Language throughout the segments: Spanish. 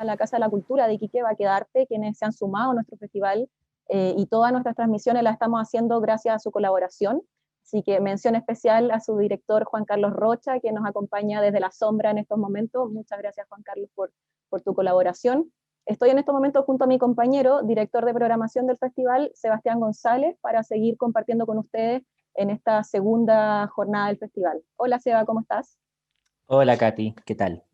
la Casa de la Cultura de Iquique, Baquedarte, quienes se han sumado a nuestro festival, y todas nuestras transmisiones las estamos haciendo gracias a su colaboración. Así que mención especial a su director Juan Carlos Rocha, que nos acompaña desde la sombra en estos momentos. Muchas gracias, Juan Carlos, por tu colaboración. Estoy en estos momentos junto a mi compañero, director de programación del festival, Sebastián González, para seguir compartiendo con ustedes en esta segunda jornada del festival. Hola Seba, ¿cómo estás? Hola Katy, ¿qué tal?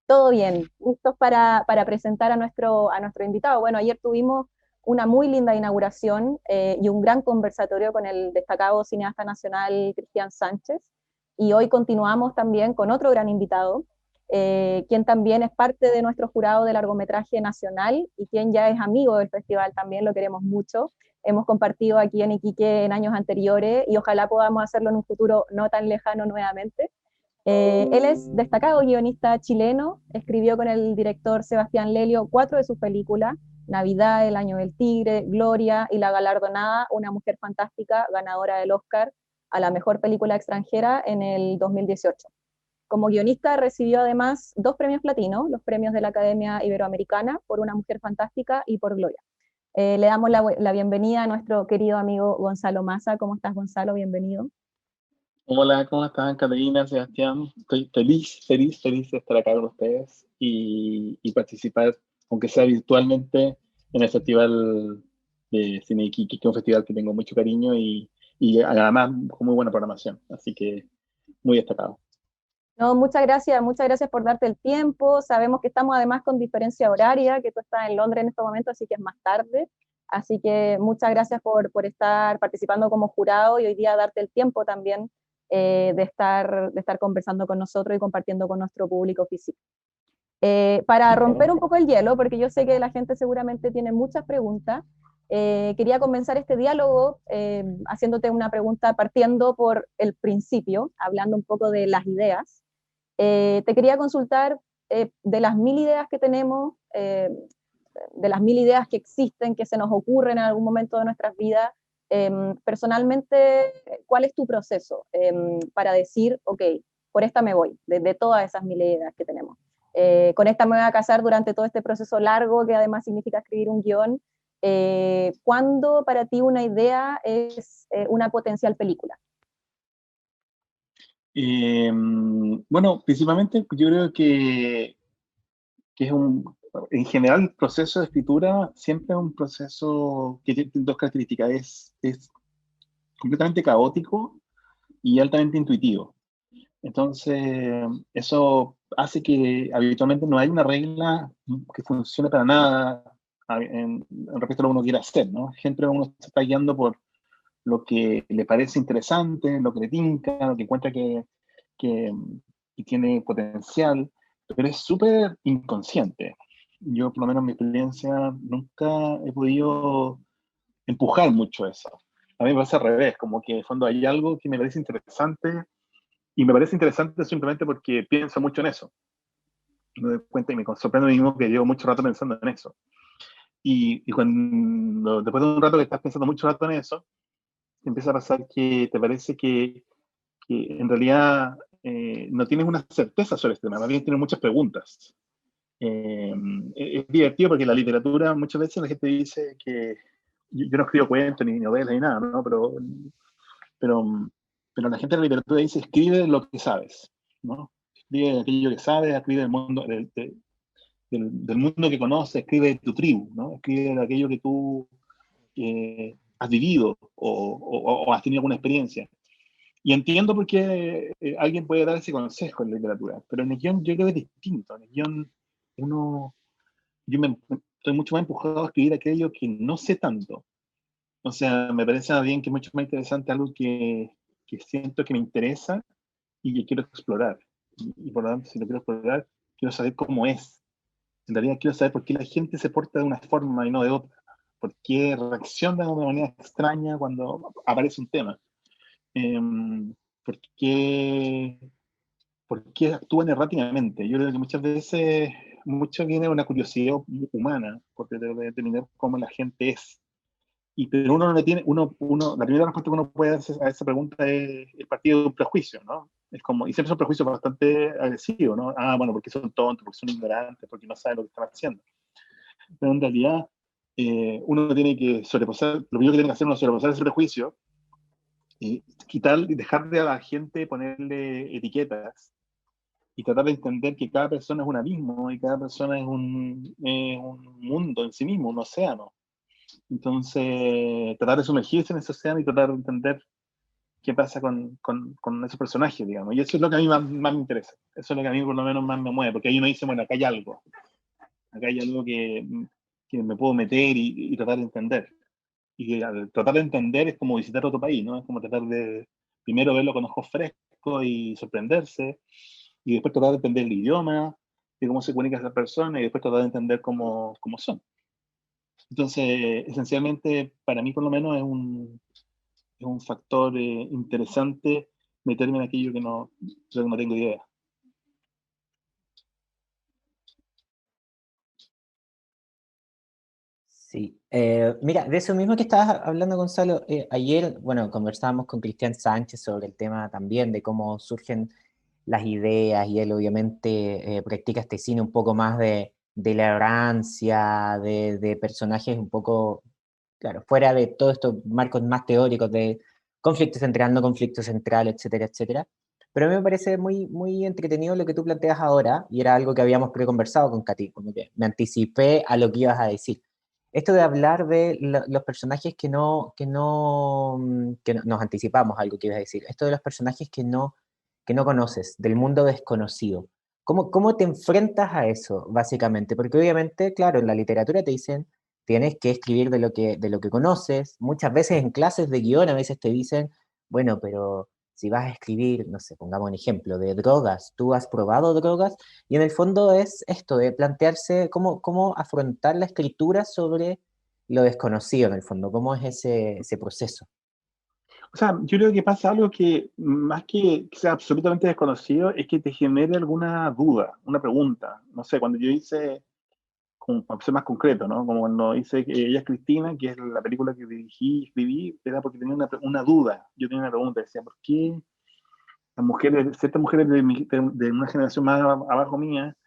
Todo bien, listos para presentar a nuestro invitado. Bueno, ayer tuvimos una muy linda inauguración y un gran conversatorio con el destacado cineasta nacional Cristian Sánchez, y hoy continuamos también con otro gran invitado, quien también es parte de nuestro jurado de largometraje nacional y quien ya es amigo del festival, también lo queremos mucho. Hemos compartido aquí en Iquique en años anteriores y ojalá podamos hacerlo en un futuro no tan lejano nuevamente. Él es destacado guionista chileno, escribió con el director Sebastián Lelio 4 de sus películas: Navidad, El Año del Tigre, Gloria y la galardonada Una Mujer Fantástica, ganadora del Oscar a la mejor película extranjera en el 2018. Como guionista recibió además 2 premios platino, los premios de la Academia Iberoamericana por Una Mujer Fantástica y por Gloria. Le damos la bienvenida a nuestro querido amigo Gonzalo Massa. ¿Cómo estás, Gonzalo? Bienvenido. Hola, ¿cómo están, Catalina, Sebastián? Estoy feliz de estar acá con ustedes y participar, aunque sea virtualmente, en el Festival de Cine Iquique, que es un festival que tengo mucho cariño y además con muy buena programación, así que muy destacado. No, muchas gracias por darte el tiempo. Sabemos que estamos además con diferencia horaria, que tú estás en Londres en este momento, así que es más tarde. Así que muchas gracias por estar participando como jurado y hoy día darte el tiempo también, de estar conversando con nosotros y compartiendo con nuestro público físico. Para romper un poco el hielo, porque yo sé que la gente seguramente tiene muchas preguntas, quería comenzar este diálogo haciéndote una pregunta partiendo por el principio, hablando un poco de las ideas. Te quería consultar, de las 1000 ideas que tenemos, de las 1000 ideas que existen, que se nos ocurren en algún momento de nuestras vidas, personalmente, ¿cuál es tu proceso para decir, ok, por esta me voy, de todas esas 1000 ideas que tenemos? Con esta me voy a casar durante todo este proceso largo, que además significa escribir un guión. ¿Cuándo para ti una idea es una potencial película? Bueno, principalmente yo creo que en general el proceso de escritura siempre es un proceso que tiene dos características, es completamente caótico y altamente intuitivo. Entonces, eso hace que habitualmente no hay una regla que funcione para nada en respecto a lo que uno quiere hacer, ¿no? Siempre uno se está guiando por lo que le parece interesante, lo que le tinca, lo que encuentra que, que tiene potencial, pero es súper inconsciente. Yo, por lo menos en mi experiencia, nunca he podido empujar mucho eso. A mí me pasa al revés, como que en el fondo hay algo que me parece interesante y me parece interesante simplemente porque pienso mucho en eso. Me doy cuenta y me sorprendo a mí mismo que llevo mucho rato pensando en eso. Y cuando después de un rato que estás pensando mucho rato en eso, te empieza a pasar que te parece que en realidad no tienes una certeza sobre este tema, más bien tienes muchas preguntas. Es divertido porque en la literatura muchas veces la gente dice que yo no escribo cuentos ni novelas ni nada, ¿no? Pero, pero la gente de la literatura dice escribe lo que sabes, ¿no? Escribe aquello que sabes, escribe del mundo, del mundo que conoces, escribe de tu tribu, ¿no? Escribe de aquello que tú has vivido o has tenido alguna experiencia. Y entiendo por qué alguien puede dar ese consejo en la literatura, pero en el guión yo creo que es distinto. En el guión uno, estoy mucho más empujado a escribir aquello que no sé tanto. O sea, me parece bien que es mucho más interesante algo que siento que me interesa y que quiero explorar. Y por lo tanto, si lo quiero explorar, quiero saber cómo es. En realidad quiero saber por qué la gente se porta de una forma y no de otra. Por qué reacciona de una manera extraña cuando aparece un tema. Eh, por qué, por qué actúan erráticamente. Yo creo que muchas veces, mucho viene de una curiosidad humana, porque de determinar cómo la gente es. Pero uno no le tiene, la primera respuesta que uno puede hacer a esa pregunta es el partido de un prejuicio, ¿no? Es como, y siempre son prejuicios bastante agresivos, ¿no? Ah, bueno, porque son tontos, porque son ignorantes, porque no saben lo que están haciendo. Pero en realidad, uno tiene que sobrepasar, lo primero que tiene que hacer uno es sobrepasar ese prejuicio y quitar, dejar de a la gente ponerle etiquetas y tratar de entender que cada persona es un abismo y cada persona es un mundo en sí mismo, un océano. Entonces, tratar de sumergirse en ese océano y tratar de entender qué pasa con esos personajes, digamos. Y eso es lo que a mí más me interesa. Eso es lo que a mí por lo menos más me mueve, porque ahí uno dice, bueno, acá hay algo que me puedo meter y tratar de entender. Y al tratar de entender es como visitar otro país, ¿no? Es como tratar de primero verlo con ojos frescos y sorprenderse, y después tratar de entender el idioma, de cómo se comunica esa persona, y después tratar de entender cómo son. Entonces, esencialmente, para mí por lo menos es un factor interesante meterme en aquello que no tengo idea. Sí, mira, de eso mismo que estabas hablando, Gonzalo, ayer, bueno, conversábamos con Cristian Sánchez sobre el tema también de cómo surgen las ideas y él obviamente practica este cine un poco más de la errancia, de personajes un poco, claro, fuera de todos estos marcos más teóricos de conflicto central, no conflicto central, etcétera, etcétera. Pero a mí me parece muy, muy entretenido lo que tú planteas ahora, y era algo que habíamos preconversado con Katy, como que me anticipé a lo que ibas a decir. Esto de hablar de los personajes que no nos anticipamos a algo que ibas a decir, esto de los personajes que no conoces, del mundo desconocido. ¿Cómo te enfrentas a eso, básicamente? Porque obviamente, claro, en la literatura te dicen, tienes que escribir de lo que conoces. Muchas veces en clases de guión a veces te dicen, bueno, pero si vas a escribir, no sé, pongamos un ejemplo, de drogas, tú has probado drogas, y en el fondo es esto, de plantearse cómo afrontar la escritura sobre lo desconocido, en el fondo, cómo es ese proceso. O sea, yo creo que pasa algo que, más que sea absolutamente desconocido, es que te genere alguna duda, una pregunta. No sé, cuando yo hice, como para ser más concreto, ¿no? Como cuando hice que Ella es Cristina, que es la película que dirigí y escribí, era porque tenía una duda. Yo tenía una pregunta, decía, ¿por qué las mujeres, ciertas mujeres de una generación más abajo mía,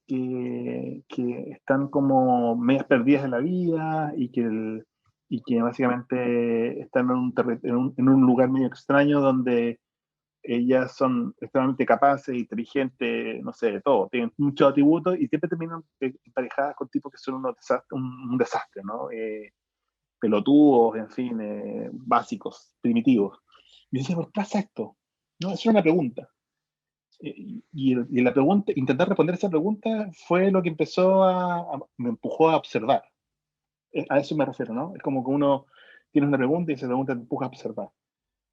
que están como medias perdidas en la vida y que básicamente están en un lugar medio extraño donde ellas son extremadamente capaces, inteligentes, no sé, de todo, tienen muchos atributos y siempre terminan emparejadas con tipos que son un desastre, ¿no? Pelotudos, en fin, básicos, primitivos. Y yo decía, ¿por qué pasa esto? No, es una pregunta. Y la pregunta, intentar responder esa pregunta fue lo que me empujó a observar. A eso me refiero, ¿no? Es como que uno tiene una pregunta y esa pregunta te empuja a observar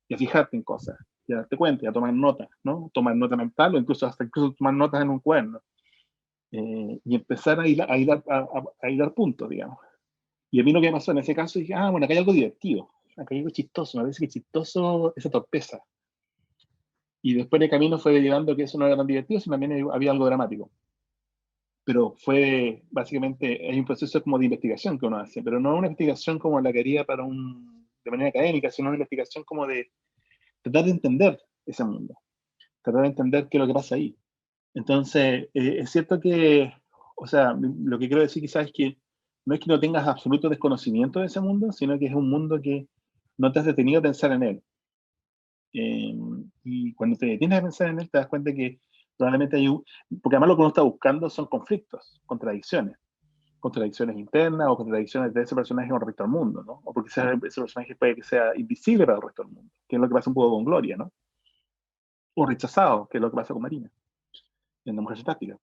y a fijarte en cosas, y a darte cuenta, y a tomar notas, ¿no? Tomar nota mental o incluso tomar notas en un cuaderno. Y empezar a hilar puntos, digamos. Y a mí lo que me pasó en ese caso, dije, bueno, acá hay algo divertido, acá hay algo chistoso, me parece que es chistoso esa torpeza. Y después de camino fue derivando que eso no era tan divertido, sino también había algo dramático. Pero fue básicamente, hay un proceso como de investigación que uno hace, pero no una investigación como la que haría de manera académica, sino una investigación como de tratar de entender ese mundo, tratar de entender qué es lo que pasa ahí. Entonces, es cierto que, o sea, lo que quiero decir quizás es que no es que no tengas absoluto desconocimiento de ese mundo, sino que es un mundo que no te has detenido a pensar en él. Eh, y cuando te detienes a pensar en él, te das cuenta que probablemente porque además lo que uno está buscando son conflictos, contradicciones internas o contradicciones de ese personaje con respecto al mundo, ¿no? O porque ese personaje puede que sea invisible para el resto del mundo, que es lo que pasa un poco con Gloria, ¿no? O rechazado, que es lo que pasa con Marina, en La Mujer Fantástica.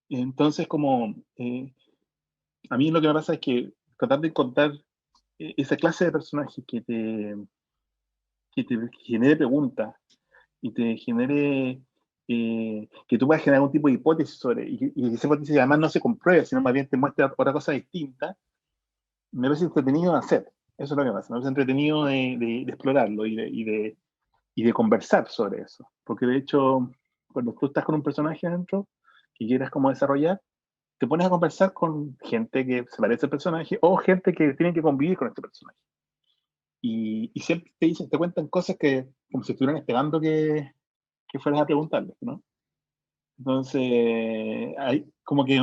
Entonces, a mí lo que me pasa es que tratar de encontrar esa clase de personaje que te genere preguntas y te genere que tú puedas generar algún tipo de hipótesis y esa hipótesis además no se compruebe, sino más bien te muestra otra cosa distinta, me parece entretenido de hacer. Eso es lo que pasa. Me parece entretenido de explorarlo y de conversar sobre eso. Porque de hecho, cuando tú estás con un personaje adentro que quieras como desarrollar, te pones a conversar con gente que se parece al personaje o gente que tiene que convivir con este personaje. Y siempre te cuentan cosas que como si estuvieran esperando que fueras a preguntarles, ¿no? Entonces, hay como que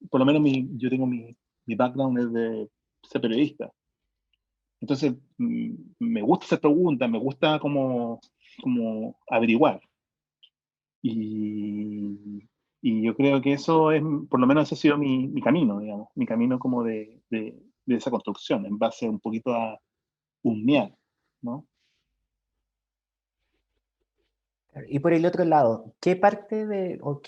por lo menos yo tengo mi background es de ser periodista. Entonces, me gusta hacer preguntas, me gusta como averiguar. Y, y yo creo que eso es, por lo menos ese ha sido mi camino, digamos, mi camino como de esa construcción, en base un poquito a husmear, ¿no? Y por el otro lado, ¿qué parte o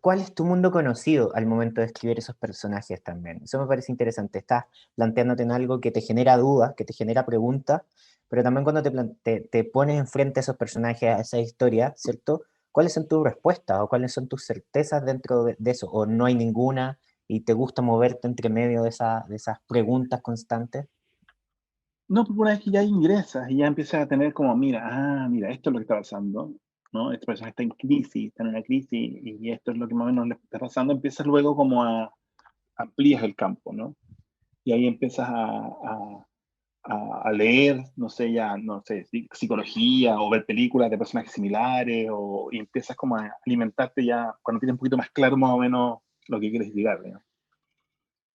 cuál es tu mundo conocido al momento de escribir esos personajes también? Eso me parece interesante. Estás planteándote en algo que te genera dudas, que te genera preguntas, pero también cuando te pones enfrente a esos personajes, a esa historia, ¿cierto? ¿Cuáles son tus respuestas o cuáles son tus certezas dentro de eso? ¿O no hay ninguna y te gusta moverte entre medio de esas preguntas constantes? No, porque una vez que ya ingresas y ya empiezas a tener como, mira, esto es lo que está pasando, ¿no? Esta persona está en crisis, está en una crisis, y esto es lo que más o menos le está pasando, empiezas luego como amplías el campo, ¿no? Y ahí empiezas a leer, no sé, psicología o ver películas de personajes similares, y empiezas como a alimentarte ya cuando tienes un poquito más claro más o menos lo que quieres llegar, ¿no?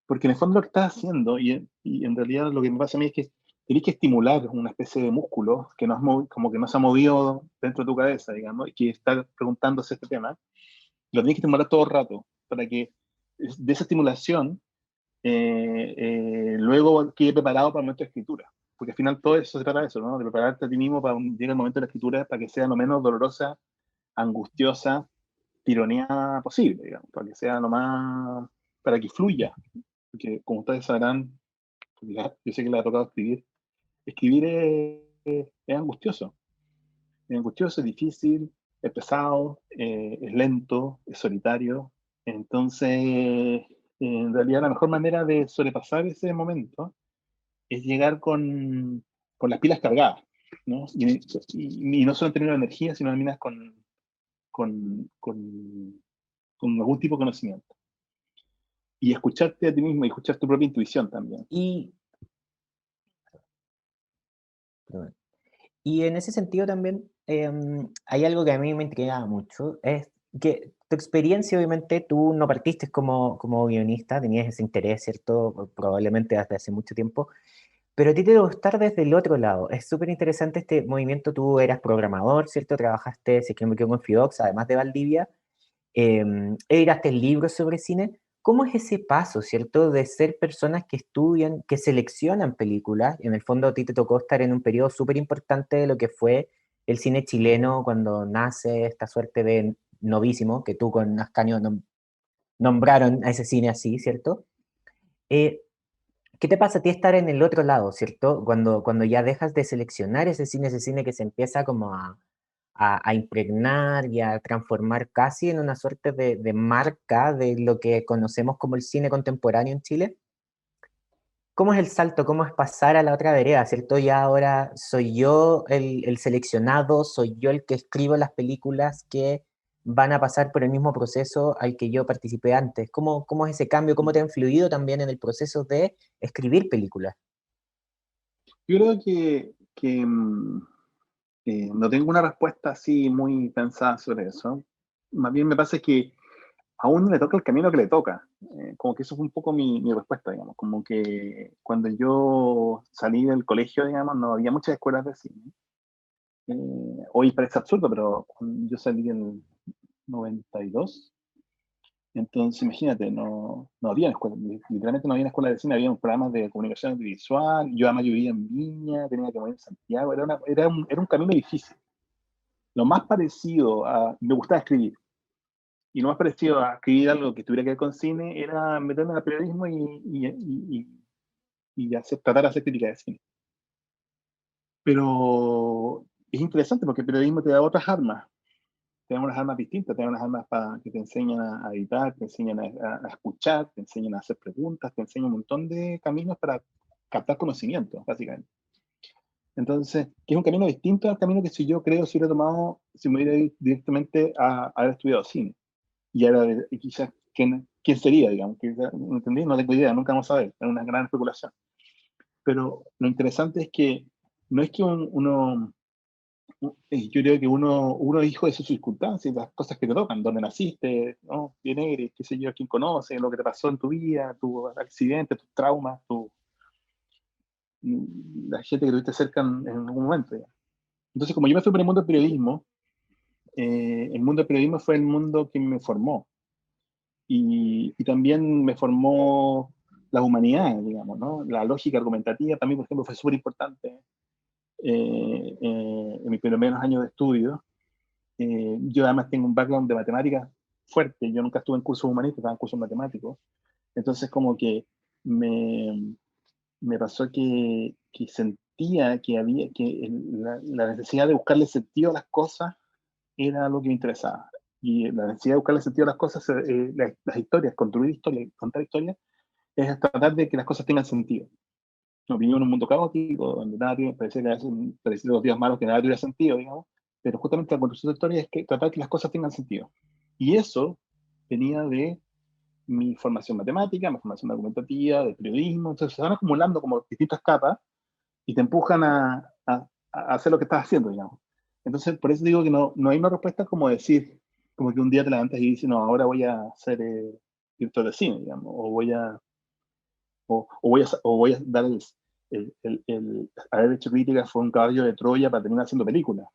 Porque en el fondo lo que estás haciendo, y en realidad lo que me pasa a mí es que tenés que estimular una especie de músculo que como que no se ha movido dentro de tu cabeza, digamos, y que está preguntándose este tema, lo tenés que estimular todo el rato, para que de esa estimulación luego quede preparado para el momento de escritura. Porque al final todo eso se trata de eso, ¿no? De prepararte a ti mismo para llegar el momento de la escritura para que sea lo menos dolorosa, angustiosa, tironeada posible, digamos, para que sea lo más, para que fluya. Porque como ustedes sabrán, porque yo sé que le ha tocado escribir es angustioso, es difícil, es pesado, es lento, es solitario. Entonces, en realidad la mejor manera de sobrepasar ese momento es llegar con las pilas cargadas, ¿no? Y no solo en términos de energía, sino también con, con, con algún tipo de conocimiento. Y escucharte a ti mismo y escuchar tu propia intuición también. Y, y en ese sentido también hay algo que a mí me intriga mucho, es que tu experiencia, obviamente, tú no partiste como guionista, tenías ese interés, ¿cierto? Probablemente desde hace mucho tiempo, pero a ti te debe gustar desde el otro lado. Es súper interesante este movimiento, tú eras programador, ¿cierto? Trabajaste, si es que no me equivoco, en Fidox, además de Valdivia, editaste libros sobre cine. ¿Cómo es ese paso, cierto, de ser personas que estudian, que seleccionan películas? En el fondo a ti te tocó estar en un periodo súper importante de lo que fue el cine chileno cuando nace esta suerte de novísimo, que tú con Ascanio nombraron a ese cine así, ¿cierto? Eh, ¿Qué te pasa a ti estar en el otro lado, cierto? Cuando ya dejas de seleccionar ese cine que se empieza como a impregnar y a transformar casi en una suerte de marca de lo que conocemos como el cine contemporáneo en Chile. ¿Cómo es el salto? ¿Cómo es pasar a la otra vereda, cierto? Ya ahora soy yo el seleccionado, soy yo el que escribo las películas que van a pasar por el mismo proceso al que yo participé antes. ¿Cómo es ese cambio? ¿Cómo te ha influido también en el proceso de escribir películas? Yo creo no tengo una respuesta así muy pensada sobre eso. Más bien me pasa que a uno le toca el camino que le toca. Como que eso fue un poco mi respuesta, digamos. Como que cuando yo salí del colegio, digamos, no había muchas escuelas de cine. Hoy parece absurdo, pero yo salí en 92. Entonces, imagínate, no había escuela, literalmente no había una escuela de cine, había programas de comunicación audiovisual. Yo además yo vivía en Viña, tenía que morir en Santiago, era un camino difícil. Lo más parecido me gustaba escribir, y lo más parecido a escribir algo que tuviera que ver con cine era meterme al periodismo y tratar de hacer crítica de cine. Pero es interesante porque el periodismo te da otras armas, te dan unas armas distintas, te dan unas armas que te enseñan a editar, te enseñan a escuchar, te enseñan a hacer preguntas, te enseñan un montón de caminos para captar conocimiento, básicamente. Entonces, que es un camino distinto al camino que si yo creo si hubiera tomado, si me hubiera ido directamente a haber estudiado cine. Y ahora, quizás, ¿quién sería, digamos? ¿No entendí? No tengo idea, nunca vamos a ver, es una gran especulación. Pero lo interesante es que no es que uno yo creo que uno es hijo de sus circunstancias, las cosas que te tocan, dónde naciste, ¿no? ¿Quién eres? ¿Qué sé yo? ¿Quién conoce? Lo que te pasó en tu vida, tu accidente, tus traumas, la gente que tuviste cerca en algún momento. ¿Ya? Entonces, como yo me fui por el mundo del periodismo, el mundo del periodismo fue el mundo que me formó. Y también me formó las humanidades, digamos, ¿no? La lógica argumentativa también, por ejemplo, fue súper importante en mis primeros años de estudio. Yo además tengo un background de matemáticas fuerte, yo nunca estuve en cursos humanistas, estaba en cursos matemáticos, entonces como que me, me pasó que sentía que había la necesidad de buscarle sentido a las cosas era lo que me interesaba. Y la necesidad de buscarle sentido a las cosas, las historias, construir historias, contar historias, es tratar de que las cosas tengan sentido. Nos vivimos en un mundo caótico, donde nada tiene, parecía los días malos que nada tuviera sentido, digamos, pero justamente la construcción de historia es que tratar de que las cosas tengan sentido. Y eso venía de mi formación matemática, mi formación argumentativa, de periodismo, entonces se van acumulando como distintas capas y te empujan a hacer lo que estás haciendo, digamos. Entonces, por eso digo que no hay una respuesta como decir, como que un día te levantas y dices, no, ahora voy a ser director de cine, digamos, o voy a dar haber hecho crítica fue un caballo de Troya para terminar haciendo películas.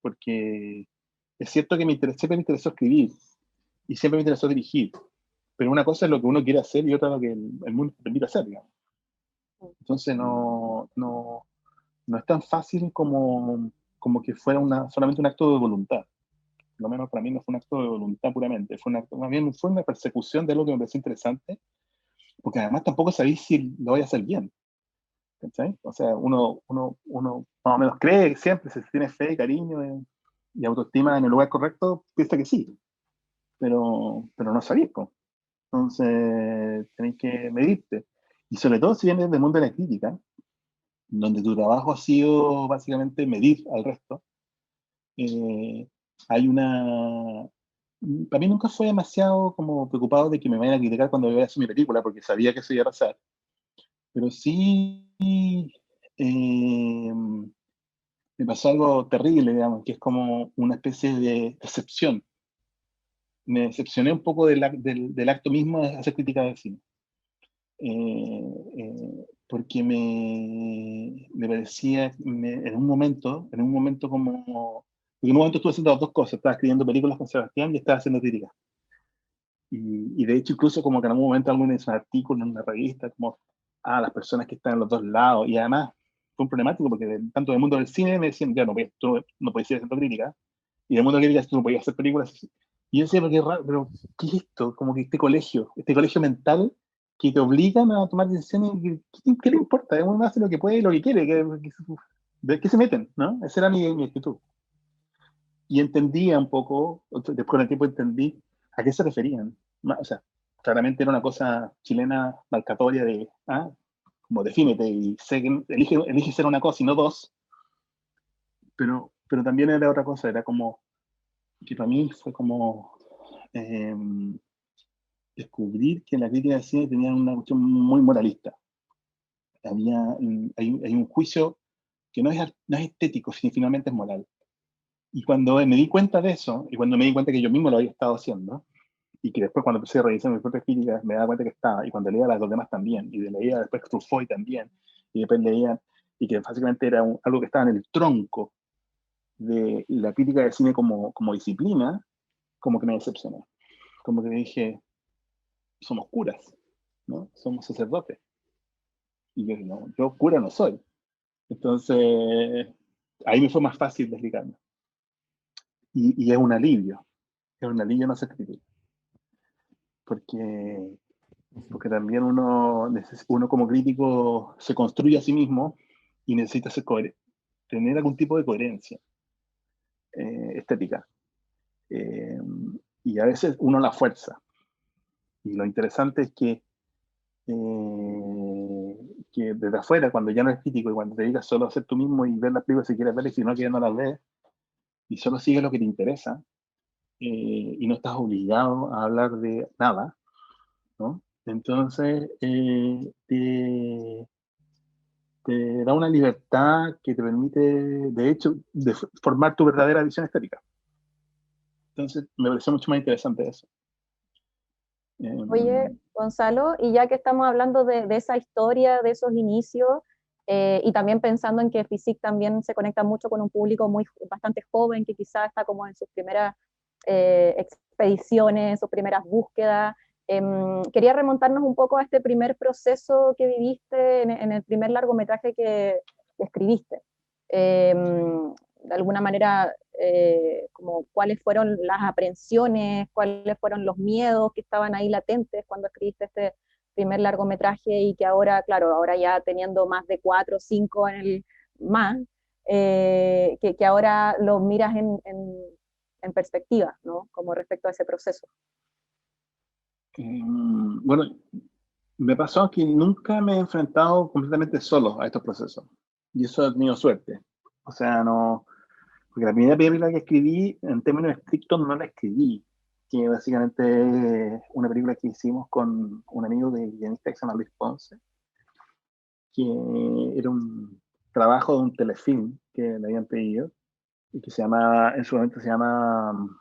Porque es cierto que siempre me interesó escribir y siempre me interesó dirigir. Pero una cosa es lo que uno quiere hacer y otra lo que el mundo te permite hacer, digamos. Entonces no es tan fácil como que fuera solamente un acto de voluntad. Por lo menos para mí no fue un acto de voluntad puramente, fue un acto, más bien fue una persecución de algo que me pareció interesante, porque además tampoco sabéis si lo voy a hacer bien. ¿Cachai? O sea, uno más o menos cree siempre, si tiene fe, cariño y autoestima en el lugar correcto, piensa que sí, pero no sabéis, pues. Entonces tenéis que medirte. Y sobre todo si vienes del mundo de la crítica, donde tu trabajo ha sido básicamente medir al resto, eh, hay una... Para mí nunca fue demasiado como preocupado de que me vayan a criticar cuando vea mi película, porque sabía que eso iba a pasar. Pero sí eh, me pasó algo terrible, digamos, que es como una especie de decepción. Me decepcioné un poco del acto mismo de hacer crítica de cine. Porque me parecía, en un momento como... Porque en un momento estuve haciendo las dos cosas, estaba escribiendo películas con Sebastián y estaba haciendo crítica. Y de hecho incluso como que en algún momento alguien hizo un artículo en una revista, como, las personas que están en los dos lados, y además fue un problemático porque tanto del mundo del cine me decían, ya tú no puedes ir haciendo crítica, y del mundo de la crítica tú no podías hacer películas. Y yo decía, pero ¿qué es esto? Como que este colegio mental que te obligan a tomar decisiones, ¿qué le importa? Uno hace lo que puede y lo que quiere, ¿de qué se meten? ¿No? Esa era mi actitud. Y entendía un poco, después con el tiempo entendí a qué se referían. O sea, claramente era una cosa chilena marcatoria de, como defínete y sé que elige ser una cosa y no dos, pero también era otra cosa, era como, que para mí fue como eh, descubrir que la crítica de cine tenía una cuestión muy moralista. Hay un juicio que no es estético, sino finalmente es moral. Y cuando me di cuenta de eso, y cuando me di cuenta que yo mismo lo había estado haciendo, y que después cuando empecé a revisar mis propias críticas me daba cuenta que estaba, y cuando leía las dos demás también, y leía después Truffaut también, y después leía, y que básicamente era algo que estaba en el tronco de la crítica de cine como disciplina, como que me decepcionó. Como que dije, somos curas, ¿no? Somos sacerdotes. Y yo, no, yo cura no soy. Entonces, ahí me fue más fácil de explicarme. Y es un alivio no ser crítico. Porque también uno como crítico se construye a sí mismo y necesita tener algún tipo de coherencia estética. Eh, y a veces uno la fuerza. Y lo interesante es que desde afuera, cuando ya no eres crítico y cuando te dedicas solo a ser tú mismo y ver las películas si quieres ver y si no quieres no las ves, y solo sigues lo que te interesa, y no estás obligado a hablar de nada, ¿no? Entonces, te te da una libertad que te permite, de hecho, formar tu verdadera visión estética. Entonces, me pareció mucho más interesante eso. Oye, Gonzalo, y ya que estamos hablando de esa historia, de esos inicios, y también pensando en que Physique también se conecta mucho con un público bastante joven, que quizás está como en sus primeras expediciones, sus primeras búsquedas, quería remontarnos un poco a este primer proceso que viviste en el primer largometraje que escribiste. De alguna manera, como cuáles fueron las aprensiones, cuáles fueron los miedos que estaban ahí latentes cuando escribiste este primer largometraje y que ahora, claro, ahora ya teniendo más de 4 o 5 en el más, que ahora lo miras en perspectiva, ¿no? Como respecto a ese proceso. Bueno, me pasó que nunca me he enfrentado completamente solo a estos procesos. Y eso he tenido suerte. O sea, no... Porque la primera película que escribí, en términos estrictos, no la escribí. Que básicamente es una película que hicimos con un amigo de guionista que se llama Luis Ponce, que era un trabajo de un telefilm que le habían pedido, y que se llamaba, en su momento se llama,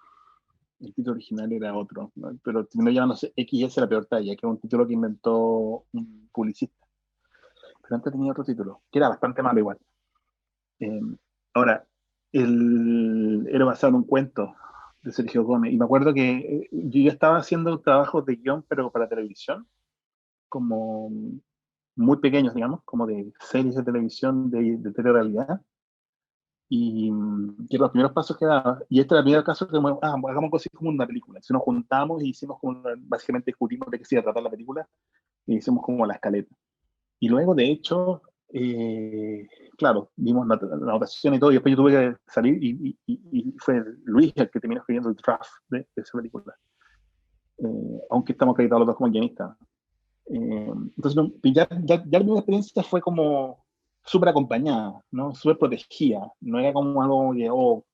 el título original era otro, ¿no? Pero terminó llamándose XS la peor talla, que es un título que inventó un publicista. Pero antes tenía otro título, que era bastante malo igual. Eh, Ahora, era basado en un cuento de Sergio Gómez, y me acuerdo que yo ya estaba haciendo trabajos de guión, pero para televisión, como muy pequeños, digamos, como de series de televisión de telerrealidad, y que los primeros pasos que daba, y este era el primer caso que hagamos algo así como una película. Si nos juntamos y hicimos como básicamente discutimos de qué se iba a tratar la película, y hicimos como la escaleta. Y luego, de hecho, claro, vimos la anotación y todo, y después yo tuve que salir, y fue Luis el que terminó escribiendo el draft de esa película. Aunque estamos acreditados los dos como guionistas. Entonces, ya la primera experiencia fue como súper acompañada, ¿no? Súper protegida. No era como algo que, oh,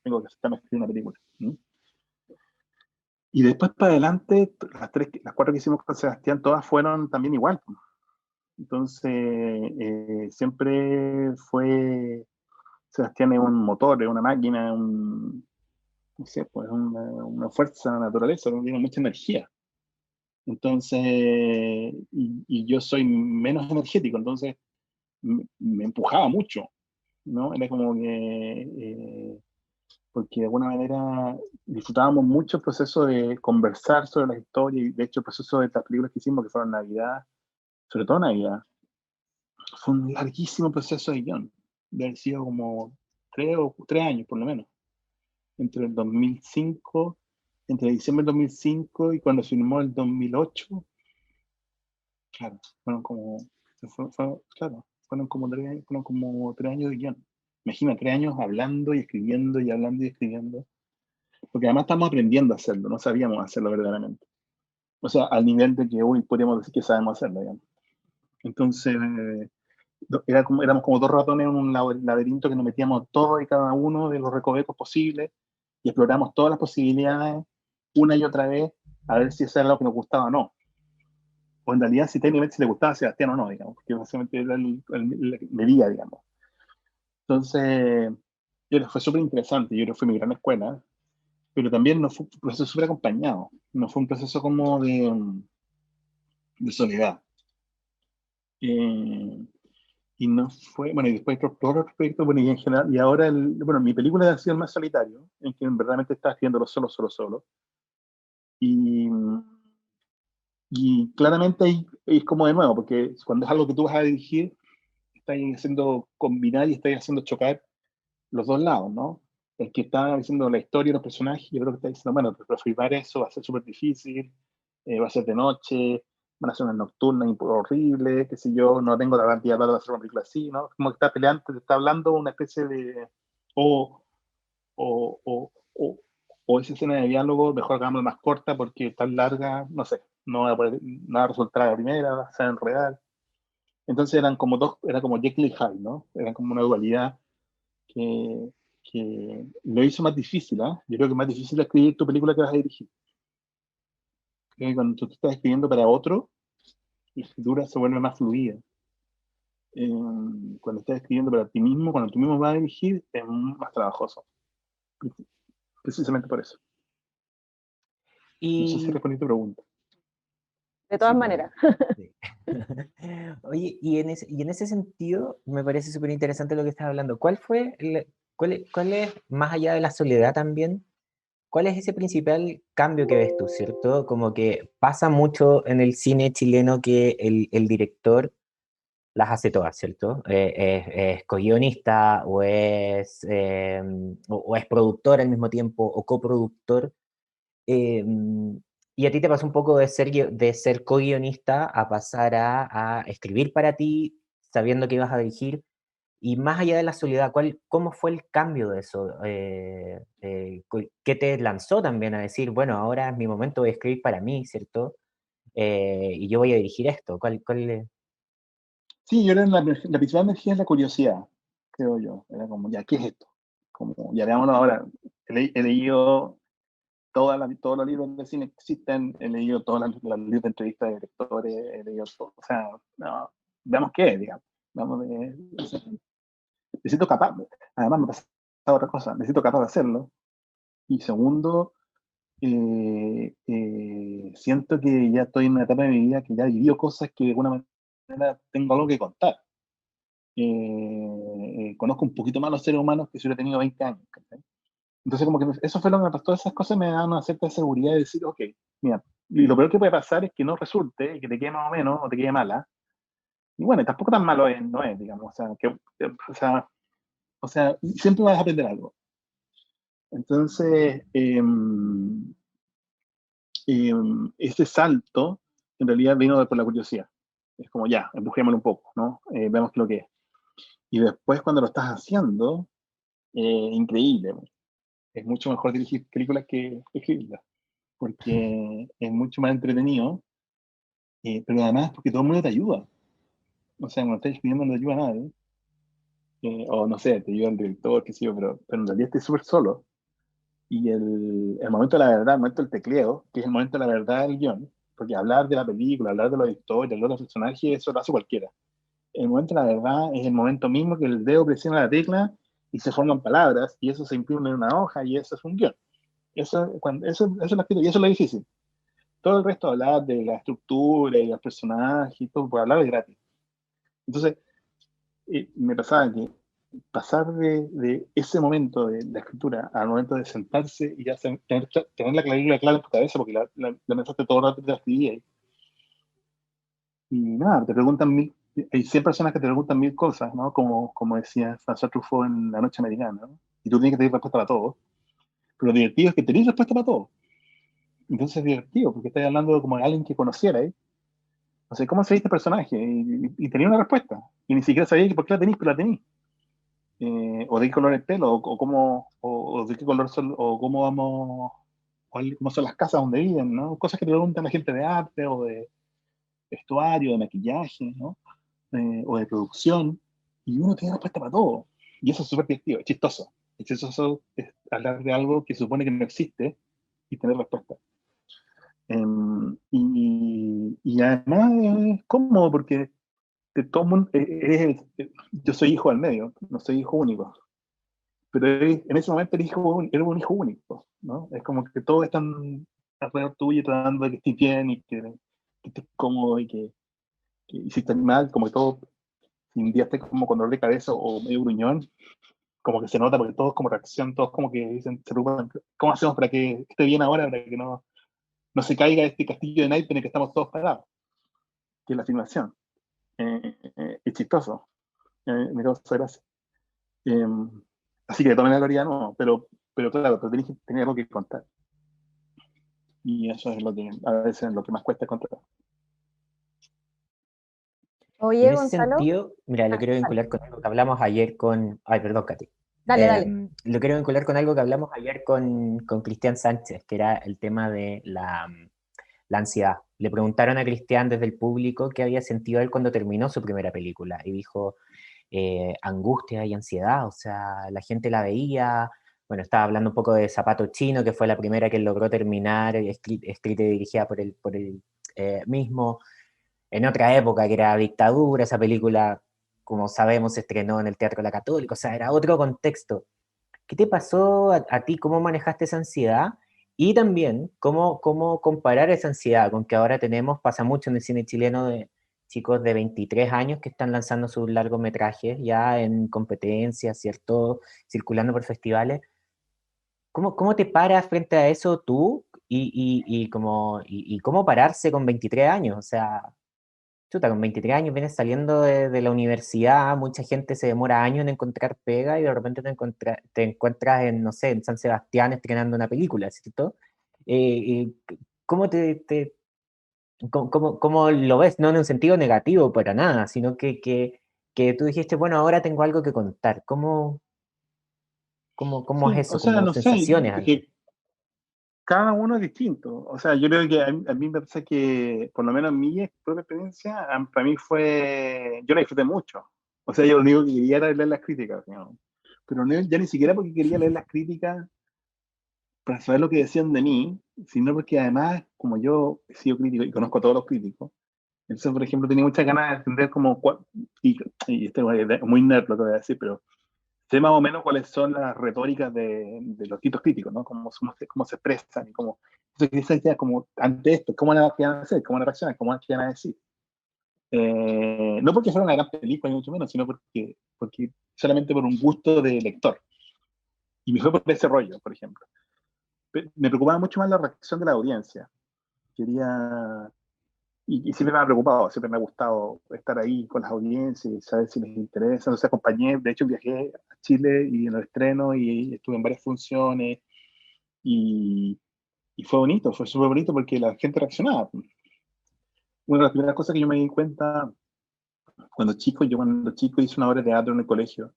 tengo que estar escribiendo una película, ¿no? Y después para adelante, las cuatro que hicimos con Sebastián, todas fueron también igual. Entonces, siempre fue, Sebastián es un motor, es una máquina, no sé, pues una fuerza de la naturaleza, tiene mucha energía. Entonces, y yo soy menos energético, entonces me empujaba mucho, ¿no? Era como que, porque de alguna manera disfrutábamos mucho el proceso de conversar sobre las historias, y de hecho el proceso de las películas que hicimos, que fueron Navidad, sobre todo Navidad, fue un larguísimo proceso de guión, de haber sido como 3 años por lo menos, entre el 2005, entre diciembre del 2005 y cuando se filmó el 2008, claro, claro, fueron como 3 años de guión. Imagina, 3 años hablando y escribiendo y hablando y escribiendo, porque además estamos aprendiendo a hacerlo, no sabíamos hacerlo verdaderamente. O sea, al nivel de que hoy podríamos decir que sabemos hacerlo, digamos. Entonces, éramos como dos ratones en un laberinto que nos metíamos todos y cada uno de los recovecos posibles y exploramos todas las posibilidades una y otra vez a ver si eso era lo que nos gustaba o no. O en realidad si técnicamente si le gustaba a Sebastián o no, digamos, porque básicamente era el medía, digamos. Entonces, fue súper interesante, yo creo que fue mi gran escuela, pero también no fue un proceso súper acompañado, no fue un proceso como de soledad. Y no fue, bueno, y después todos los proyectos, bueno, y en general, y ahora, bueno, mi película ha sido el más solitario, en que verdaderamente estaba escribiéndolo solo. Y, y claramente ahí es como de nuevo, porque cuando es algo que tú vas a dirigir, estás haciendo combinar y estás haciendo chocar los dos lados, ¿no? El que está diciendo la historia y los personajes, yo creo que está diciendo, bueno, pero filmar eso va a ser súper difícil, va a ser de noche, van a ser unas nocturnas horribles, qué sé yo, no tengo la cantidad de plata de hacer una película así, ¿no? Como que está peleando, te está hablando una especie de, o, o, o, o, o esa escena de diálogo, mejor hagámosla más corta porque tan larga, no sé, no va a poder, nada a resultar a la primera, se va a enredar. Entonces eran como era como Jekyll y Hyde, ¿no? Eran como una dualidad que, que lo hizo más difícil, ¿eh? Yo creo que es más difícil escribir tu película que vas a dirigir. Creo que cuando tú estás escribiendo para otro, la escritura se vuelve más fluida. cuando estás escribiendo para ti mismo, cuando tú mismo vas a dirigir, es más trabajoso. Precisamente por eso. No sé si Y respondí tu pregunta. De todas sí, maneras. sí. Oye, y en ese sentido, me parece súper interesante lo que estás hablando. ¿Cuál es, más allá de la soledad también, cuál es ese principal cambio que ves tú, cierto? Como que pasa mucho en el cine chileno que el director las hace todas, ¿cierto? Es co-guionista o es productor al mismo tiempo o coproductor. Eh, y a ti te pasó un poco de ser co-guionista a pasar a escribir para ti, sabiendo que ibas a dirigir. Y más allá de la soledad, ¿cómo fue el cambio de eso? ¿Qué te lanzó también a decir, bueno, ahora es mi momento, voy a escribir para mí, ¿cierto? Y yo voy a dirigir esto. Sí, yo era la principal energía es la curiosidad, creo yo. Era como, ya, ¿qué es esto? Como, ya veámoslo ahora. He leído todos los libros de cine que existen, he leído todos los libros de entrevistas de directores, he leído todo. O sea, no, veamos qué es, digamos. Vamos me siento capaz. Además, me pasa otra cosa, me siento capaz de hacerlo. Y segundo, siento que ya estoy en una etapa de mi vida que ya he vivido cosas que de alguna manera tengo algo que contar. Conozco un poquito más los seres humanos que si hubiera tenido 20 años. ¿Cachai? Entonces, como que eso fue lo que me pasó, esas cosas me dan una cierta seguridad de decir, ok, mira, y lo peor que puede pasar es que no resulte, y que te quede más o menos, o te quede mala. Y bueno, tampoco tan malo es, no es, digamos, o sea, siempre vas a aprender algo. Entonces, ese salto, en realidad vino por la curiosidad. Es como, ya, empujémoslo un poco, ¿no? Vemos qué es lo que es. Y después, cuando lo estás haciendo, increíble. Es mucho mejor dirigir películas que escribirlas, porque es mucho más entretenido, pero además porque todo el mundo te ayuda. O sea, cuando estás escribiendo no te ayuda a nadie, o no sé, te ayuda el director, qué sé yo, pero en realidad estás súper solo. Y el momento de la verdad, el momento del tecleo, que es el momento de la verdad del guión, porque hablar de la película, hablar de la historia, hablar de los personajes, eso lo hace cualquiera. El momento de la verdad es el momento mismo que el dedo presiona la tecla y se forman palabras, y eso se imprime en una hoja, y eso es un guión. Eso es la escritura, y eso es lo difícil. Todo el resto, hablar de la estructura y los personajes y todo, por hablar es gratis. Entonces, me pasaba que pasar de ese momento de la escritura al momento de sentarse y ya tener la claridad clara en tu cabeza, porque la pensaste todo el rato y te la escribías. Y nada, te preguntan hay 100 personas que te preguntan 1000 cosas, ¿no? Como decía François Truffaut en La Noche Americana, ¿no? Y tú tienes que tener respuesta para todo. Pero lo divertido es que tenés respuesta para todo. Entonces es divertido, porque estás hablando como de alguien que conociera, ¿eh? No sé, ¿cómo se ve este personaje? Y tenía una respuesta. Y ni siquiera sabía por qué la tenís, pero la tenís. O de qué color es el pelo, o de qué color son, o cómo vamos, cómo son las casas donde viven, ¿no? Cosas que te preguntan la gente de arte, o de vestuario, de maquillaje, ¿no? O de producción. Y uno tiene respuesta para todo. Y eso es súper divertido, es chistoso. Es chistoso hablar de algo que supone que no existe y tener respuesta. Y además es cómodo porque todo mundo, yo soy hijo del medio, no soy hijo único, pero en ese momento eres un hijo único, ¿no? Es como que todos están alrededor tuyo tratando de que estés bien y que estés cómodo y si estás mal, como que todo, si un día estés como con dolor de cabeza o medio gruñón, como que se nota porque todos como reacción, todos como que dicen, se preocupan, ¿cómo hacemos para que esté bien ahora, para que no se caiga este castillo de naipes en el que estamos todos parados? Que es la filmación. Es chistoso, me causa gracia. Eh, Así que de todas maneras no, pero claro, pero tenés que tener algo que contar. Y eso es lo que a veces es lo que más cuesta contar. Y Oye, en ese Gonzalo. sentido, mira, lo Ah, quiero dale, vincular con algo que hablamos ayer con... Ay, perdón, Katy. dale, dale. Lo quiero vincular con algo que hablamos ayer con Cristian Sánchez, que era el tema de la ansiedad. Le preguntaron a Cristian desde el público qué había sentido él cuando terminó su primera película y dijo angustia y ansiedad, o sea, la gente la veía, bueno, estaba hablando un poco de Zapato Chino, que fue la primera que él logró terminar, escrita y dirigida por él mismo, en otra época que era dictadura, esa película como sabemos, se estrenó en el Teatro La Católica, o sea, era otro contexto. ¿Qué te pasó a ti? ¿Cómo manejaste esa ansiedad? Y también, ¿cómo comparar esa ansiedad con que ahora tenemos, pasa mucho en el cine chileno, de chicos de 23 años que están lanzando sus largometrajes ya en competencias, ¿cierto? Circulando por festivales. ¿Cómo te paras frente a eso tú? Y cómo pararse con 23 años? O sea, chuta, con 23 años vienes saliendo de la universidad, mucha gente se demora años en encontrar pega y de repente te encuentras en, no sé, en San Sebastián estrenando una película, ¿cierto? ¿Cómo cómo lo ves? No en un sentido negativo para nada, sino que tú dijiste, bueno, ahora tengo algo que contar. ¿Cómo es Sí, o eso? sea, ¿Como no sé, sensaciones? que cada uno es distinto. O sea, yo creo que a mí me parece que, por lo menos mi propia experiencia, para mí fue, yo la disfruté mucho. O sea, yo lo único que quería era leer las críticas, digamos. Pero no, ya ni siquiera porque quería leer las críticas para saber lo que decían de mí, sino porque además, como yo he sido crítico y conozco a todos los críticos, entonces, por ejemplo, tenía muchas ganas de entender como, y esto es muy nerd lo que voy a decir, pero sé más o menos cuáles son las retóricas de los títulos críticos, ¿no? Cómo se expresan y cómo... Entonces, esa idea como, ante esto, ¿cómo van a hacer? ¿Cómo van a reaccionar? ¿Cómo van a decir? No porque fuera una gran película, ni mucho menos, sino porque solamente por un gusto de lector. Y me fue por ese rollo, por ejemplo. Me preocupaba mucho más la reacción de la audiencia. Quería... Y siempre me ha preocupado, siempre me ha gustado estar ahí con las audiencias y saber si les interesa. Entonces acompañé, de hecho viajé a Chile y en el estreno y estuve en varias funciones y, y fue bonito, fue súper bonito porque la gente reaccionaba. Una de las primeras cosas que yo me di cuenta yo cuando chico hice una obra de teatro en el colegio,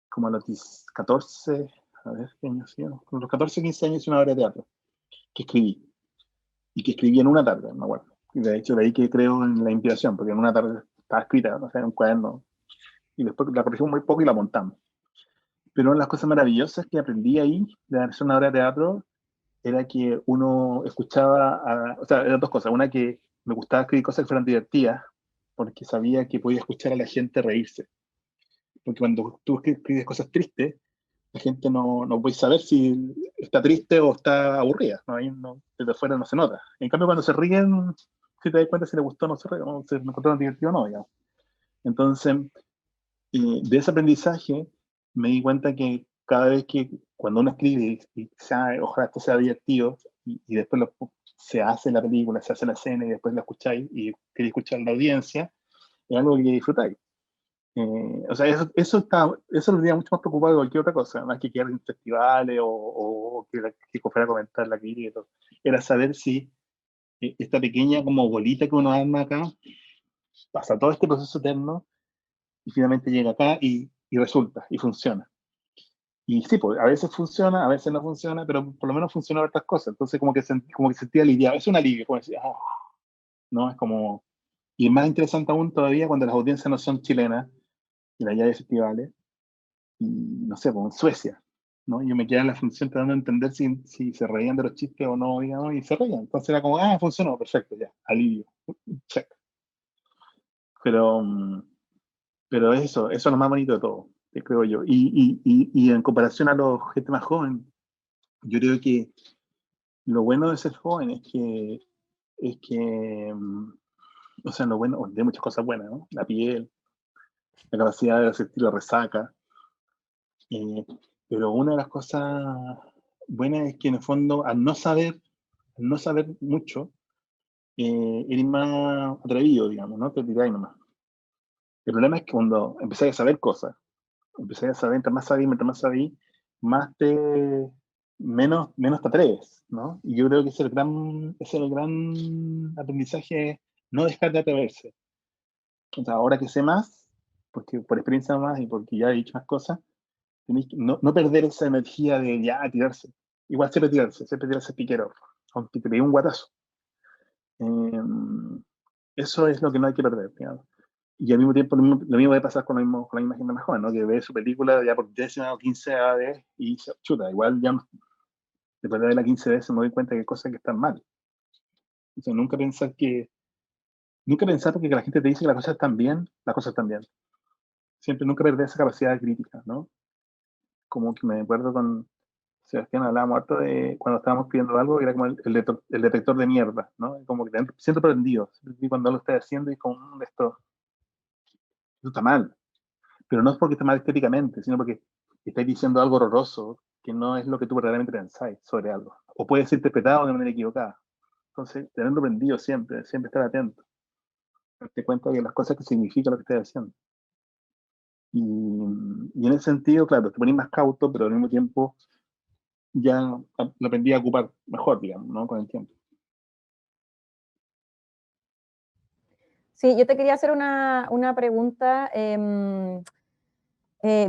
como a los 14, a ver qué años hacía, con los 14, 15 años hice una obra de teatro que escribí y que escribí en una tarde, me acuerdo. Y de hecho de ahí que creo en la inspiración, porque en una tarde estaba escrita, o sea, en un cuaderno, y después la corregimos muy poco y la montamos. Pero una de las cosas maravillosas que aprendí ahí de hacer una obra de teatro era que uno escuchaba, o sea, eran dos cosas. Una, que me gustaba escribir cosas que fueran divertidas, porque sabía que podía escuchar a la gente reírse. Porque cuando tú escribes cosas tristes, la gente no puede saber si está triste o está aburrida. ¿No? Ahí no, desde afuera no se nota. En cambio, cuando se ríen, si te das cuenta si le gustó o no se ríe, o si me encontraron divertido o no, digamos. Entonces, de ese aprendizaje me di cuenta que cada vez que cuando uno escribe y ojalá esto sea divertido y después se hace la película, se hace la escena y después la escucháis y queréis escuchar la audiencia, es algo que disfrutáis. O sea, eso lo tenía mucho más preocupado que cualquier otra cosa, más que quedar en festivales o que fuera a comentar la crítica y todo. Era saber si esta pequeña como bolita que uno arma acá pasa todo este proceso eterno y finalmente llega acá y resulta, y funciona. Y sí, pues, a veces funciona, a veces no funciona, pero por lo menos funciona otras cosas. Entonces como que sentía aliviado. Es un alivio, como decía, "Ah", ¿no? Es como... Y es más interesante aún todavía cuando las audiencias no son chilenas, y la hay festivales, y no sé, pues en Suecia, ¿no? Yo me quedaba en la función tratando de entender si se reían de los chistes o no, digamos, y se reían. Entonces era como, funcionó, perfecto, ya, alivio, check. Pero, pero eso es lo más bonito de todo, creo yo. Y en comparación a los gente más joven, yo creo que lo bueno de ser joven es que, o sea, lo bueno, de muchas cosas buenas, ¿no? La piel, la capacidad de sentir la resaca. eh, pero una de las cosas buenas es que en el fondo, al no saber mucho, eres más atrevido, digamos, ¿no? Te tiráis nomás. El problema es que cuando empezáis a saber cosas, empezáis a saber, mientras más sabís, más menos te atreves, ¿no? Y yo creo que ese es el gran aprendizaje, no dejar de atreverse. O sea, ahora que sé más, porque por experiencia más y porque ya he dicho más cosas, tenéis que no perder esa energía de ya tirarse. Igual siempre tirarse piquero, aunque te pegue un guatazo. Eh, Eso es lo que no hay que perder, digamos. Y al mismo tiempo, lo mismo debe pasar con la misma gente más joven, ¿no? Que ve su película ya por 10ª o 15ª vez y dice, chuta, igual ya después de verla 15 veces me doy cuenta que hay cosas que están mal. O sea, nunca pensar porque la gente te dice que las cosas están bien, las cosas están bien. Siempre, nunca perder esa capacidad de crítica, ¿no? Como que me acuerdo con Sebastián, hablábamos harto de cuando estábamos pidiendo algo, que era como el detector de mierda, ¿no? Como que siempre prendido. Y cuando algo está haciendo y como esto está mal. Pero no es porque esté mal estéticamente, sino porque estáis diciendo algo horroroso que no es lo que tú verdaderamente pensáis sobre algo. O puede ser interpretado de manera equivocada. Entonces, tenerlo prendido siempre, siempre estar atento. Darte cuenta de las cosas que significa lo que estás haciendo. Y en ese sentido, claro, te pones más cauto, pero al mismo tiempo ya lo aprendí a ocupar mejor, digamos, ¿no? Con el tiempo. Sí, yo te quería hacer una pregunta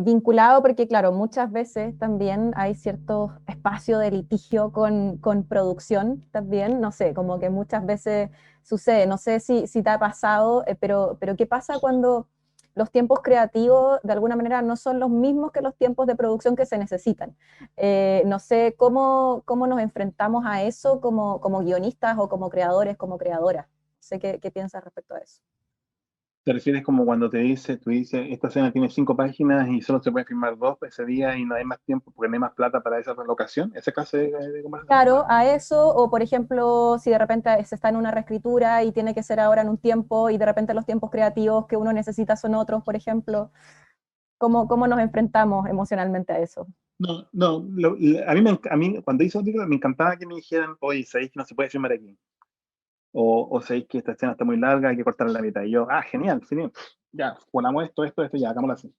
vinculado porque, claro, muchas veces también hay cierto espacio de litigio con producción también, no sé, como que muchas veces sucede, no sé si te ha pasado, pero ¿qué pasa cuando los tiempos creativos de alguna manera no son los mismos que los tiempos de producción que se necesitan? No sé cómo nos enfrentamos a eso como guionistas o como creadores, como creadoras. No sé qué piensas respecto a eso. ¿Te refieres como cuando tú dices, esta escena tiene 5 páginas y solo se pueden filmar 2 ese día y no hay más tiempo porque no hay más plata para esa locación? ¿Ese caso de conversación? Claro, a eso, o por ejemplo, si de repente se está en una reescritura y tiene que ser ahora en un tiempo y de repente los tiempos creativos que uno necesita son otros, por ejemplo, ¿cómo nos enfrentamos emocionalmente a eso? No, no, a mí cuando hice la película me encantaba que me dijeran, oye, sabéis que no se puede filmar aquí. O sabéis que esta escena está muy larga, hay que cortarla la mitad. Y yo, genial, genial. Ya, ponamos esto, ya, hagámoslo así.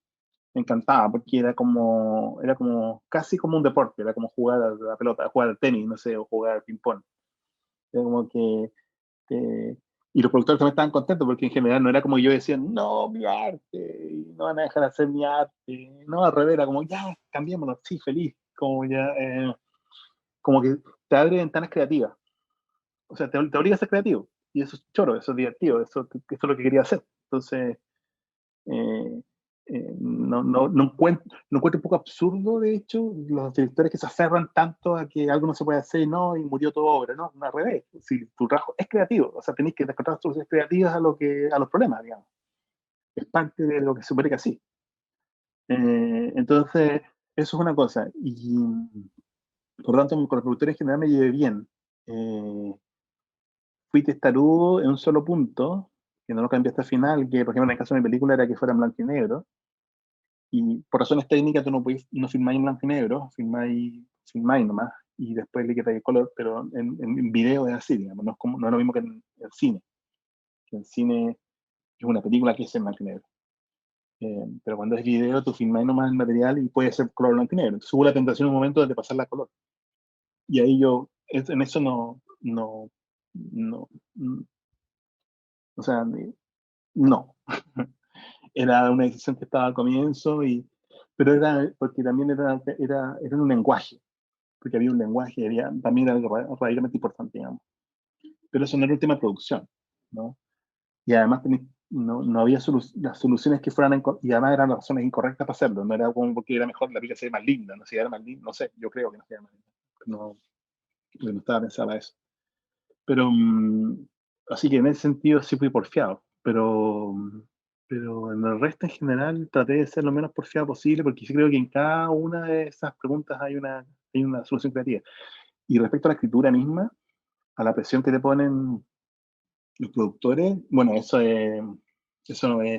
Me encantaba porque era como casi como un deporte, era como jugar a la pelota, jugar al tenis, no sé, o jugar al ping-pong. Era como que- y los productores también estaban contentos porque en general no era como yo decía, no, mi arte, y no van a dejar de hacer mi arte. No, al revés, era como, ya, cambiémoslo, sí, feliz. Como ya, como que te abre ventanas creativas. O sea, te obliga a ser creativo. Y eso es choro, eso es divertido, eso es lo que quería hacer. Entonces, eh, no encuentro un poco absurdo, de hecho, los directores que se aferran tanto a que algo no se puede hacer, no, y murió toda obra, no, al revés. Si tu trabajo es creativo, o sea, tenéis que encontrar soluciones creativas a los problemas, digamos. Es parte de lo que se supone que así. Entonces, eso es una cosa. Y por lo tanto, con los productores en general me llevé bien. Eh, Fui testarudo en un solo punto, que no lo cambié hasta el final, que por ejemplo en el caso de mi película era que fuera en blanco y negro, y por razones técnicas tú no filmáis en blanco y negro, filmáis nomás, y después le quitáis el color, pero en video es así, digamos, no es lo mismo que en el cine, que el cine es una película que es en blanco y negro. Pero cuando es video, tú filmáis nomás el material y puede ser color blanco y negro. Entonces hubo la tentación en un momento de pasarla a color. Y ahí en eso no, o sea, no. Era una decisión que estaba al comienzo, pero era porque también era un lenguaje, porque había un lenguaje, también era algo radicalmente importante, digamos. Pero eso no era un tema de producción, ¿no? Y además no había las soluciones que fueran, y además eran las razones incorrectas para hacerlo, no era como porque era mejor la vida ser más linda, no sé, era más linda, no sé, yo creo que no sería más linda, no, porque no estaba pensada para eso. Pero, así que en ese sentido sí fui porfiado, pero en el resto en general traté de ser lo menos porfiado posible porque sí creo que en cada una de esas preguntas hay una solución creativa. Y respecto a la escritura misma, a la presión que te ponen los productores, bueno, eso es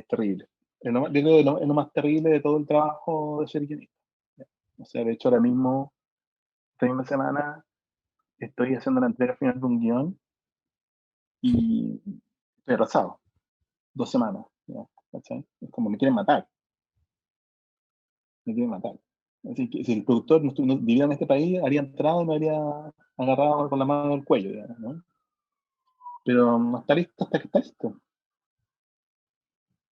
terrible. Yo creo que es lo más terrible de todo el trabajo de ser guionista. O sea, de hecho ahora mismo, esta misma semana, estoy haciendo la entrega final de un guión y estoy atrasado. 2 semanas. ¿Ya? ¿Cachai? Es como me quieren matar. Me quieren matar. Así que si el productor no viviera en este país, haría entrado y me habría agarrado con la mano en el cuello. ¿Ya? ¿No? Pero no está listo hasta que está listo.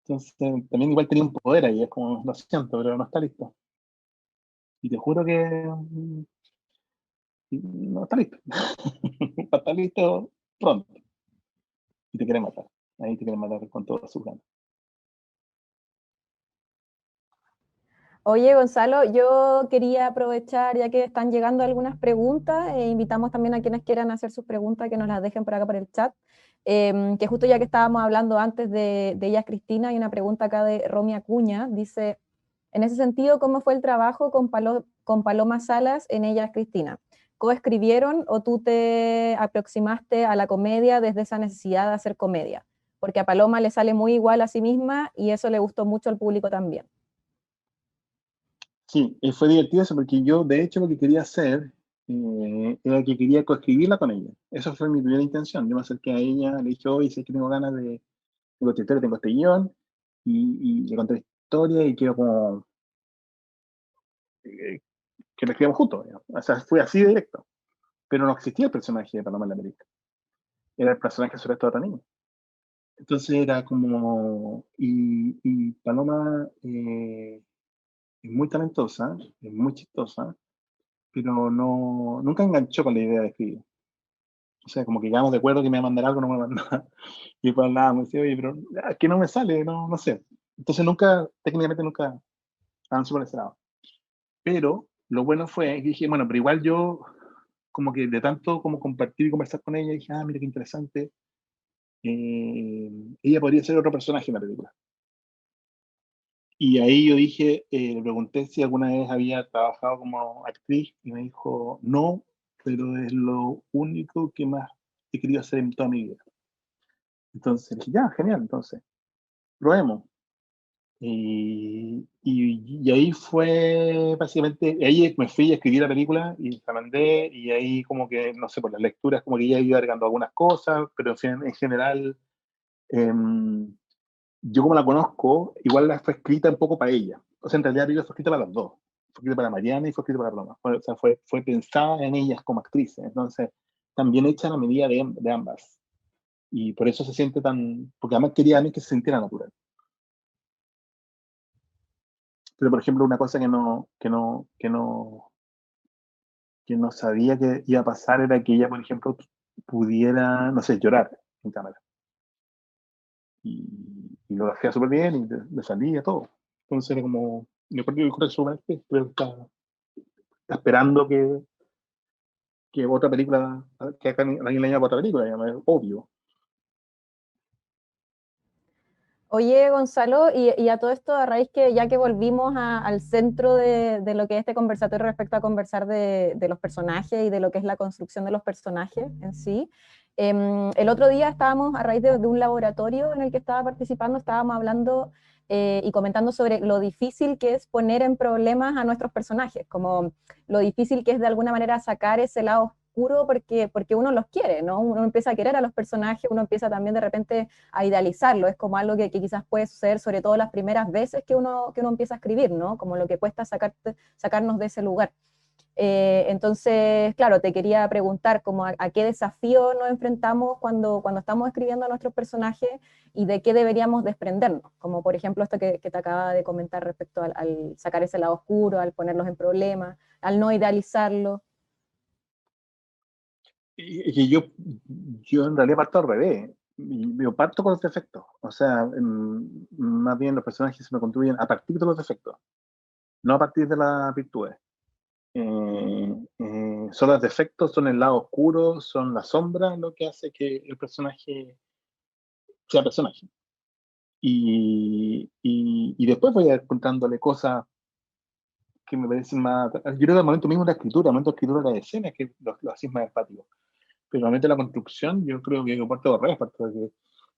Entonces, también igual tenía un poder ahí, es como, lo siento, pero no está listo. Y te juro que no está listo. Va a estar listo pronto. Y te quieren matar. Ahí te quieren matar con todas sus ganas. Oye, Gonzalo, yo quería aprovechar, ya que están llegando algunas preguntas, e invitamos también a quienes quieran hacer sus preguntas que nos las dejen por acá por el chat. que justo ya que estábamos hablando antes de Ellas Cristina, hay una pregunta acá de Romy Acuña, dice, en ese sentido, ¿cómo fue el trabajo con Paloma Salas en Ellas Cristina? ¿Coescribieron o tú te aproximaste a la comedia desde esa necesidad de hacer comedia? Porque a Paloma le sale muy igual a sí misma y eso le gustó mucho al público también. Sí, fue divertido eso porque yo, de hecho, lo que quería hacer era que quería coescribirla con ella. Esa fue mi primera intención. Yo me acerqué a ella, le dije, oye, sé que tengo ganas de esta historia, tengo este guión, y le conté la historia y quiero como eh, que lo escribamos juntos. Digamos. O sea, fue así de directo. Pero no existía el personaje de Paloma en la película. Era el personaje sobre todo otra niña. Entonces era como... Y Paloma es muy talentosa, es muy chistosa, pero no, nunca enganchó con la idea de escribir. O sea, como que llegamos de acuerdo que me iba a mandar algo, no me mandaba nada. Y después hablábamos y decía, oye, pero que no me sale, no, no sé. Entonces nunca, técnicamente nunca avanzó por ese lado. Pero lo bueno fue que dije, bueno, pero igual yo, como que de tanto como compartir y conversar con ella, dije, ah, mira qué interesante. Ella podría ser otro personaje en la película. Y ahí yo dije, le pregunté si alguna vez había trabajado como actriz y me dijo, no, pero es lo único que más he querido hacer en toda mi vida. Entonces dije, ya, genial, entonces, probemos. Y ahí fue básicamente, ahí me fui a escribir la película y la mandé y ahí como que, no sé, por las lecturas como que ya iba agregando algunas cosas, pero en general, yo como la conozco, igual la fue escrita un poco para ella. O sea, en realidad la película fue escrita para las dos. Fue escrita para Mariana y fue escrita para Roma. O sea, fue pensada en ellas como actrices. Entonces, también hecha a la medida de ambas. Y por eso se siente tan, porque además quería a mí que se sintiera natural. Pero, por ejemplo, una cosa que no sabía que iba a pasar era que ella, por ejemplo, pudiera, no sé, llorar en cámara. Y lo hacía súper bien y le salía todo. Entonces era como, me acuerdo que el súper pero está esperando que otra película, que acá alguien le llame otra película, es obvio. Oye, Gonzalo, y a todo esto, a raíz que ya que volvimos al centro de lo que es este conversatorio respecto a conversar de los personajes y de lo que es la construcción de los personajes en sí, el otro día estábamos, a raíz de un laboratorio en el que estaba participando, estábamos hablando y comentando sobre lo difícil que es poner en problemas a nuestros personajes, como lo difícil que es de alguna manera sacar ese lado oscuro porque uno los quiere, ¿no? Uno empieza a querer a los personajes, uno empieza también de repente a idealizarlo, es como algo que quizás puede suceder sobre todo las primeras veces que uno empieza a escribir, ¿no? Como lo que cuesta sacarnos de ese lugar. Entonces, claro, te quería preguntar como a qué desafío nos enfrentamos cuando estamos escribiendo a nuestros personajes y de qué deberíamos desprendernos, como por ejemplo esto que te acaba de comentar respecto al sacar ese lado oscuro, al ponerlos en problemas, al no idealizarlo. Y que yo en realidad parto al revés. Yo parto con los defectos. O sea, más bien los personajes se me construyen a partir de los defectos, no a partir de las virtudes. Son los defectos, son el lado oscuro, son las sombras lo que hace que el personaje sea personaje. Y después voy a ir contándole cosas que me parecen más. Yo creo que al momento mismo de la escritura, al momento de la escritura de la escena, es que lo hacéis más empático. Pero al momento de la construcción, yo creo que parte de revés, parte de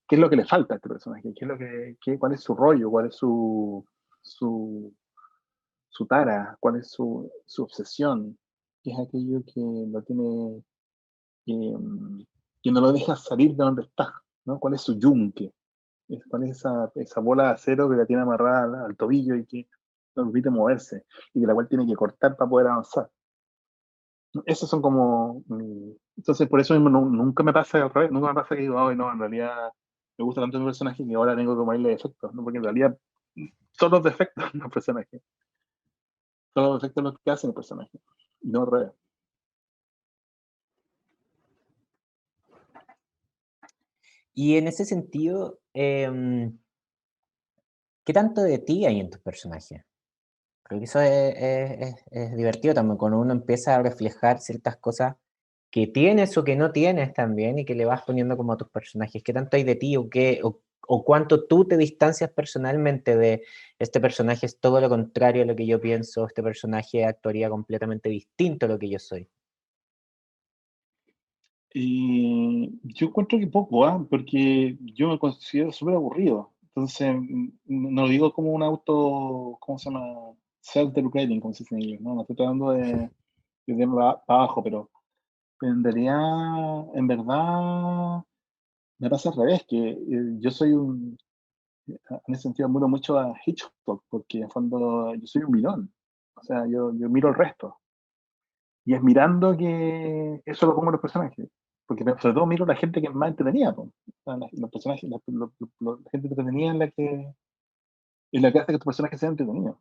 qué es lo que le falta a este personaje, cuál es su rollo, cuál es su, su tara, cuál es su obsesión, qué es aquello que lo tiene, que no lo deja salir de donde está, ¿no? ¿Cuál es su yunque? ¿Cuál es esa bola de acero que la tiene amarrada al tobillo y que no permite moverse y de la cual tiene que cortar para poder avanzar? Esos son como... entonces, por eso mismo nunca me pasa al revés, nunca me pasa que digo, ay, no, en realidad me gusta tanto mi personaje que ahora tengo que ponerle defectos, ¿no? Porque en realidad son los defectos de los personajes, son los defectos los que hacen el personaje, y no al revés. Y en ese sentido, ¿qué tanto de ti hay en tus personajes? Creo que eso es divertido también, cuando uno empieza a reflejar ciertas cosas que tienes o que no tienes también y que le vas poniendo como a tus personajes. ¿Qué tanto hay de ti o cuánto tú te distancias personalmente de este personaje es todo lo contrario a lo que yo pienso, este personaje actuaría completamente distinto a lo que yo soy? Yo encuentro que poco, ¿ah? Porque yo me considero súper aburrido. Entonces, no lo digo como un auto, ¿cómo se llama? Self-deprecating, como se dice en inglés, ¿no? No estoy tratando de irme para abajo, pero en realidad, en verdad, me pasa al revés, que yo soy en ese sentido, admiro mucho a Hitchcock, porque en el fondo yo soy un mirón. O sea, yo miro el resto. Y es mirando que eso lo pongo en los personajes. Porque sobre todo miro a la gente que es más entretenida, po. O sea, los personajes, la gente entretenida es la que hace que tus personajes sean entretenidos.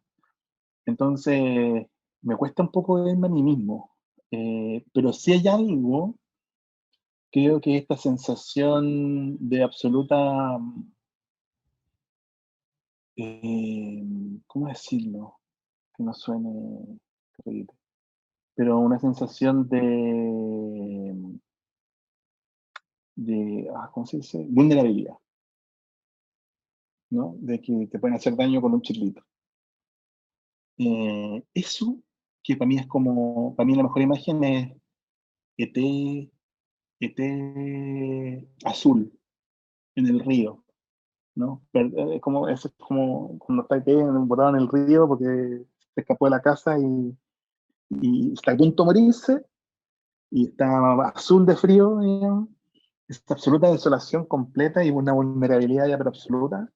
Entonces, me cuesta un poco verme a mí mismo. Pero si hay algo, creo que esta sensación de absoluta, eh, ¿cómo decirlo? Que no suene terrible, pero una sensación ¿cómo se dice? Vulnerabilidad, ¿no? De que te pueden hacer daño con un chirlito. Eso, que para mí es como, para mí la mejor imagen es ET, ET azul en el río, ¿no? Es como cuando está ET botado en el río porque se escapó de la casa y está a punto de morirse y está azul de frío, digamos. Esta absoluta desolación completa y una vulnerabilidad ya pero absoluta.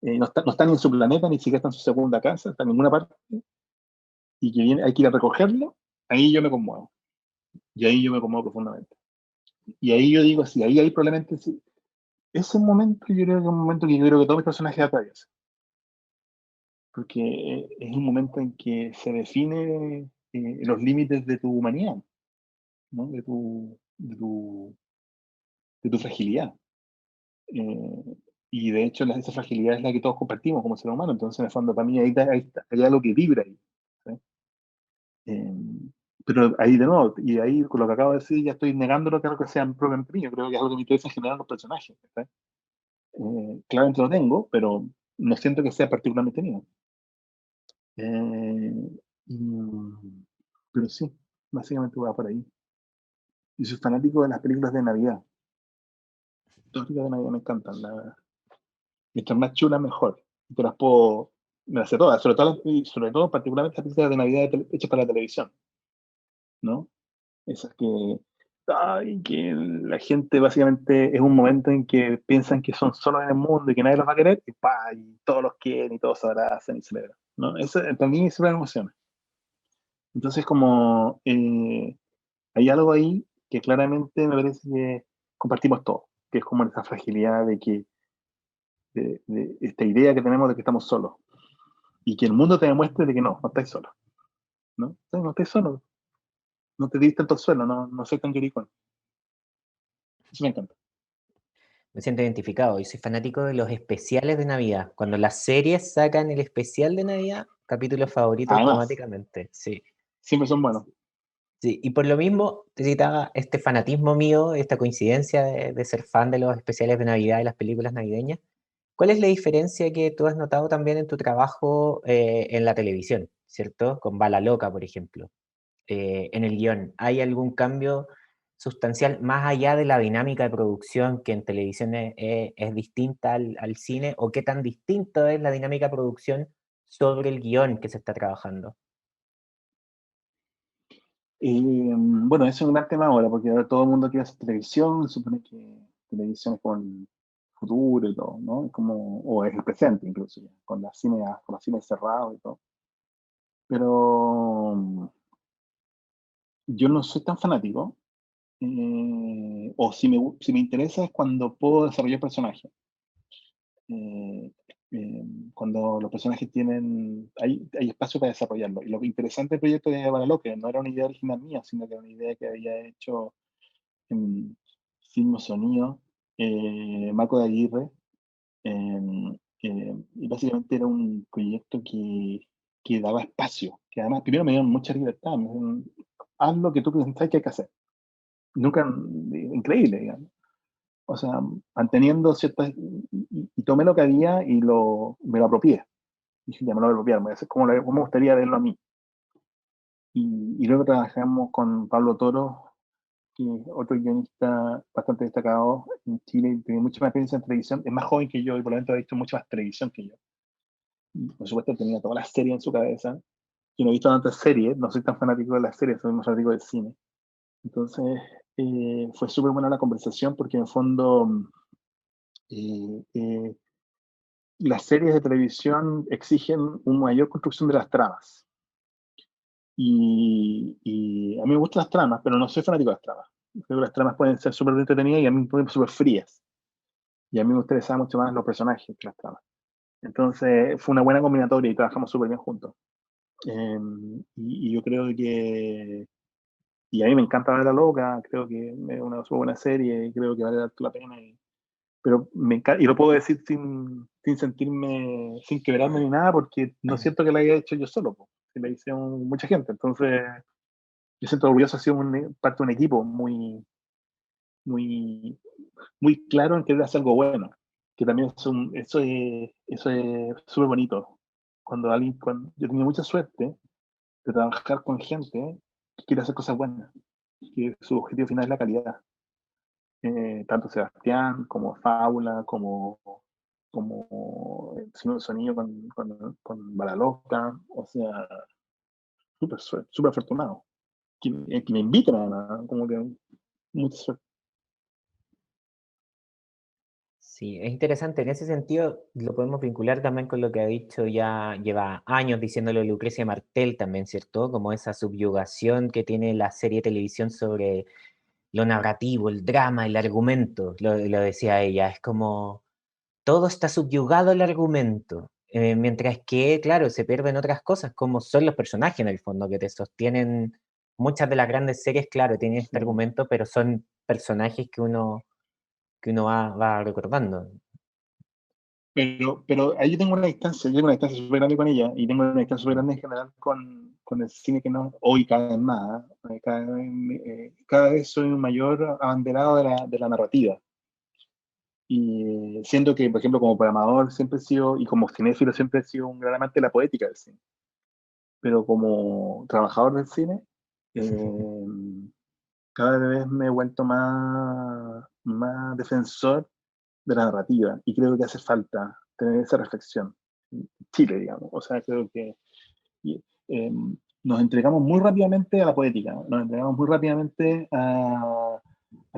No está ni en su planeta, ni siquiera está en su segunda casa, está en ninguna parte, y que viene, hay que ir a recogerlo, ahí yo me conmuevo. Y ahí yo me conmuevo profundamente. Y ahí yo digo, sí, ahí probablemente sí. Ese momento yo creo que es un momento que yo creo que todos mis personajes atraviesan. Porque es un momento en que se define los límites de tu humanidad, ¿no? De tu fragilidad. Y de hecho, esa fragilidad es la que todos compartimos como ser humano. Entonces, en el fondo, para mí, hay algo que vibra ahí. ¿Sí? Eh, pero ahí de nuevo, y ahí con lo que acabo de decir, ya estoy negando lo que es algo que sea propiamente mío. Creo que es algo que me interesa generar los personajes. ¿Sí? Claramente lo tengo, pero no siento que sea particularmente mío. Eh, pero sí, básicamente va por ahí. Y soy fanático de las películas de Navidad. Todas las películas de Navidad me encantan, la verdad. Mientras más chula, mejor. Te las puedo, me las sé todas, sobre todo particularmente las películas de Navidad hechas para la televisión, ¿no? Esas que la gente básicamente es un momento en que piensan que son solos en el mundo y que nadie los va a querer, y, ¡pa! Y todos los quieren y todos se abrazan y celebran, ¿no? Eso para mí siempre me emociona. Entonces, como hay algo ahí que claramente me parece que compartimos todos, que es como esa fragilidad de esta idea que tenemos de que estamos solos y que el mundo te demuestre de que no estás solo, ¿no? Sí, no estás solo, no te diste tanto al suelo, no soy tan quericón. Eso me encanta. Me siento identificado y soy fanático de los especiales de Navidad. Cuando las series sacan el especial de Navidad, capítulo favorito Además, automáticamente, sí. siempre son buenos. Sí, y por lo mismo te citaba este fanatismo mío, esta coincidencia de ser fan de los especiales de Navidad y las películas navideñas. ¿Cuál es la diferencia que tú has notado también en tu trabajo en la televisión, ¿cierto? Con Bala Loca, por ejemplo. En el guión, ¿hay algún cambio sustancial más allá de la dinámica de producción que en televisión es distinta al cine? ¿O qué tan distinto es la dinámica de producción sobre el guión que se está trabajando? Bueno, eso es un gran tema ahora, porque ahora todo el mundo quiere hacer televisión, supone que televisión es como el futuro y todo, ¿no? Es como, o es el presente incluso, ya, con los cines cerrados y todo. Pero yo no soy tan fanático, o si me interesa es cuando puedo desarrollar personajes. Eh, Cuando los personajes hay espacio para desarrollarlo. Y lo interesante del proyecto de Baraló, que no era una idea original mía, sino que era una idea que había hecho en Film Sonido, Marco de Aguirre, y básicamente era un proyecto que daba espacio, que además primero me dieron mucha libertad, haz lo que tú pensás que hay que hacer. nunca, increíble, digamos. O sea, manteniendo ciertas, y tomé lo que había y me lo apropié. Dije, ya me lo voy a apropiar, me voy a hacer como me gustaría verlo a mí. Y luego trabajamos con Pablo Toro, que es otro guionista bastante destacado en Chile, tiene mucha más experiencia en televisión, es más joven que yo y por lo tanto ha visto mucha más televisión que yo. Y por supuesto tenía toda la serie en su cabeza. Yo no he visto tantas series, no soy tan fanático de las series, soy más fanático del cine. Entonces, fue súper buena la conversación porque en el fondo eh, eh, las series de televisión exigen una mayor construcción de las tramas. Y a mí me gustan las tramas, pero no soy fanático de las tramas. Creo que las tramas pueden ser súper entretenidas y a mí me pueden ser súper frías. Y a mí me interesaban mucho más los personajes que las tramas. Entonces fue una buena combinatoria y trabajamos súper bien juntos. Y yo creo que... Y a mí me encanta ver La Loca, creo que es una súper buena serie y creo que vale la pena. Pero me encanta, y lo puedo decir sin sentirme, sin quebrarme ni nada, porque no siento que la haya hecho yo solo, po, que la hicieron mucha gente. Entonces, yo siento orgulloso de ser parte de un equipo muy, muy claro en querer hacer algo bueno, que también eso es súper bonito. Cuando yo tenía mucha suerte de trabajar con gente que quiere hacer cosas buenas, que su objetivo final es la calidad. Tanto Sebastián como Fábula, como Sonido con Balaloca, o sea, súper afortunado. Que me invitan a nada, como que mucha suerte. Sí, es interesante. En ese sentido, lo podemos vincular también con lo que ha dicho, ya lleva años diciéndolo Lucrecia Martel también, ¿cierto? Como esa subyugación que tiene la serie de televisión sobre lo narrativo, el drama, el argumento, lo decía ella. Es como todo está subyugado al argumento, mientras que, claro, se pierden otras cosas, como son los personajes en el fondo, que te sostienen. Muchas de las grandes series, claro, tienen este Sí. argumento, pero son personajes que uno va recordando. Pero ahí yo tengo una distancia súper grande con ella y tengo una distancia súper grande en general con el cine que no, hoy cada vez más, cada vez soy un mayor abanderado de la narrativa. Y siento que, por ejemplo, como programador siempre he sido, y como cinéfilo siempre he sido un gran amante de la poética del cine. Pero como trabajador del cine, eh, cada vez me he vuelto más defensor de la narrativa y creo que hace falta tener esa reflexión. Chile, digamos. O sea, creo que y, eh, nos entregamos muy rápidamente a la poética, nos entregamos muy rápidamente a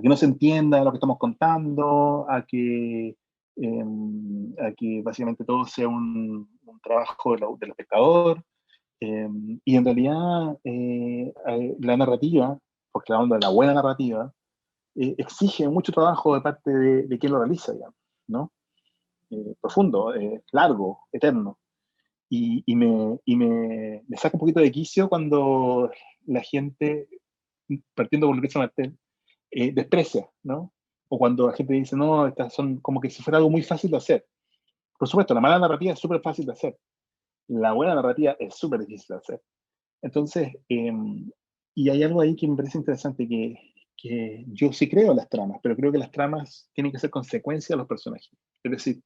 que no se entienda lo que estamos contando, a que básicamente todo sea un trabajo del espectador. Eh, y en realidad la narrativa, porque hablando de la buena narrativa, exige mucho trabajo de parte de quien lo realiza, digamos, ¿no? Profundo, largo, eterno. Me saca un poquito de quicio cuando la gente, partiendo por Lucrecia Martel, desprecia, ¿no? O cuando la gente dice, no, estas son como que si fuera algo muy fácil de hacer. Por supuesto, la mala narrativa es súper fácil de hacer. La buena narrativa es súper difícil de hacer. Entonces, y hay algo ahí que me parece interesante, que yo sí creo en las tramas, pero creo que las tramas tienen que ser consecuencia de los personajes. Es decir,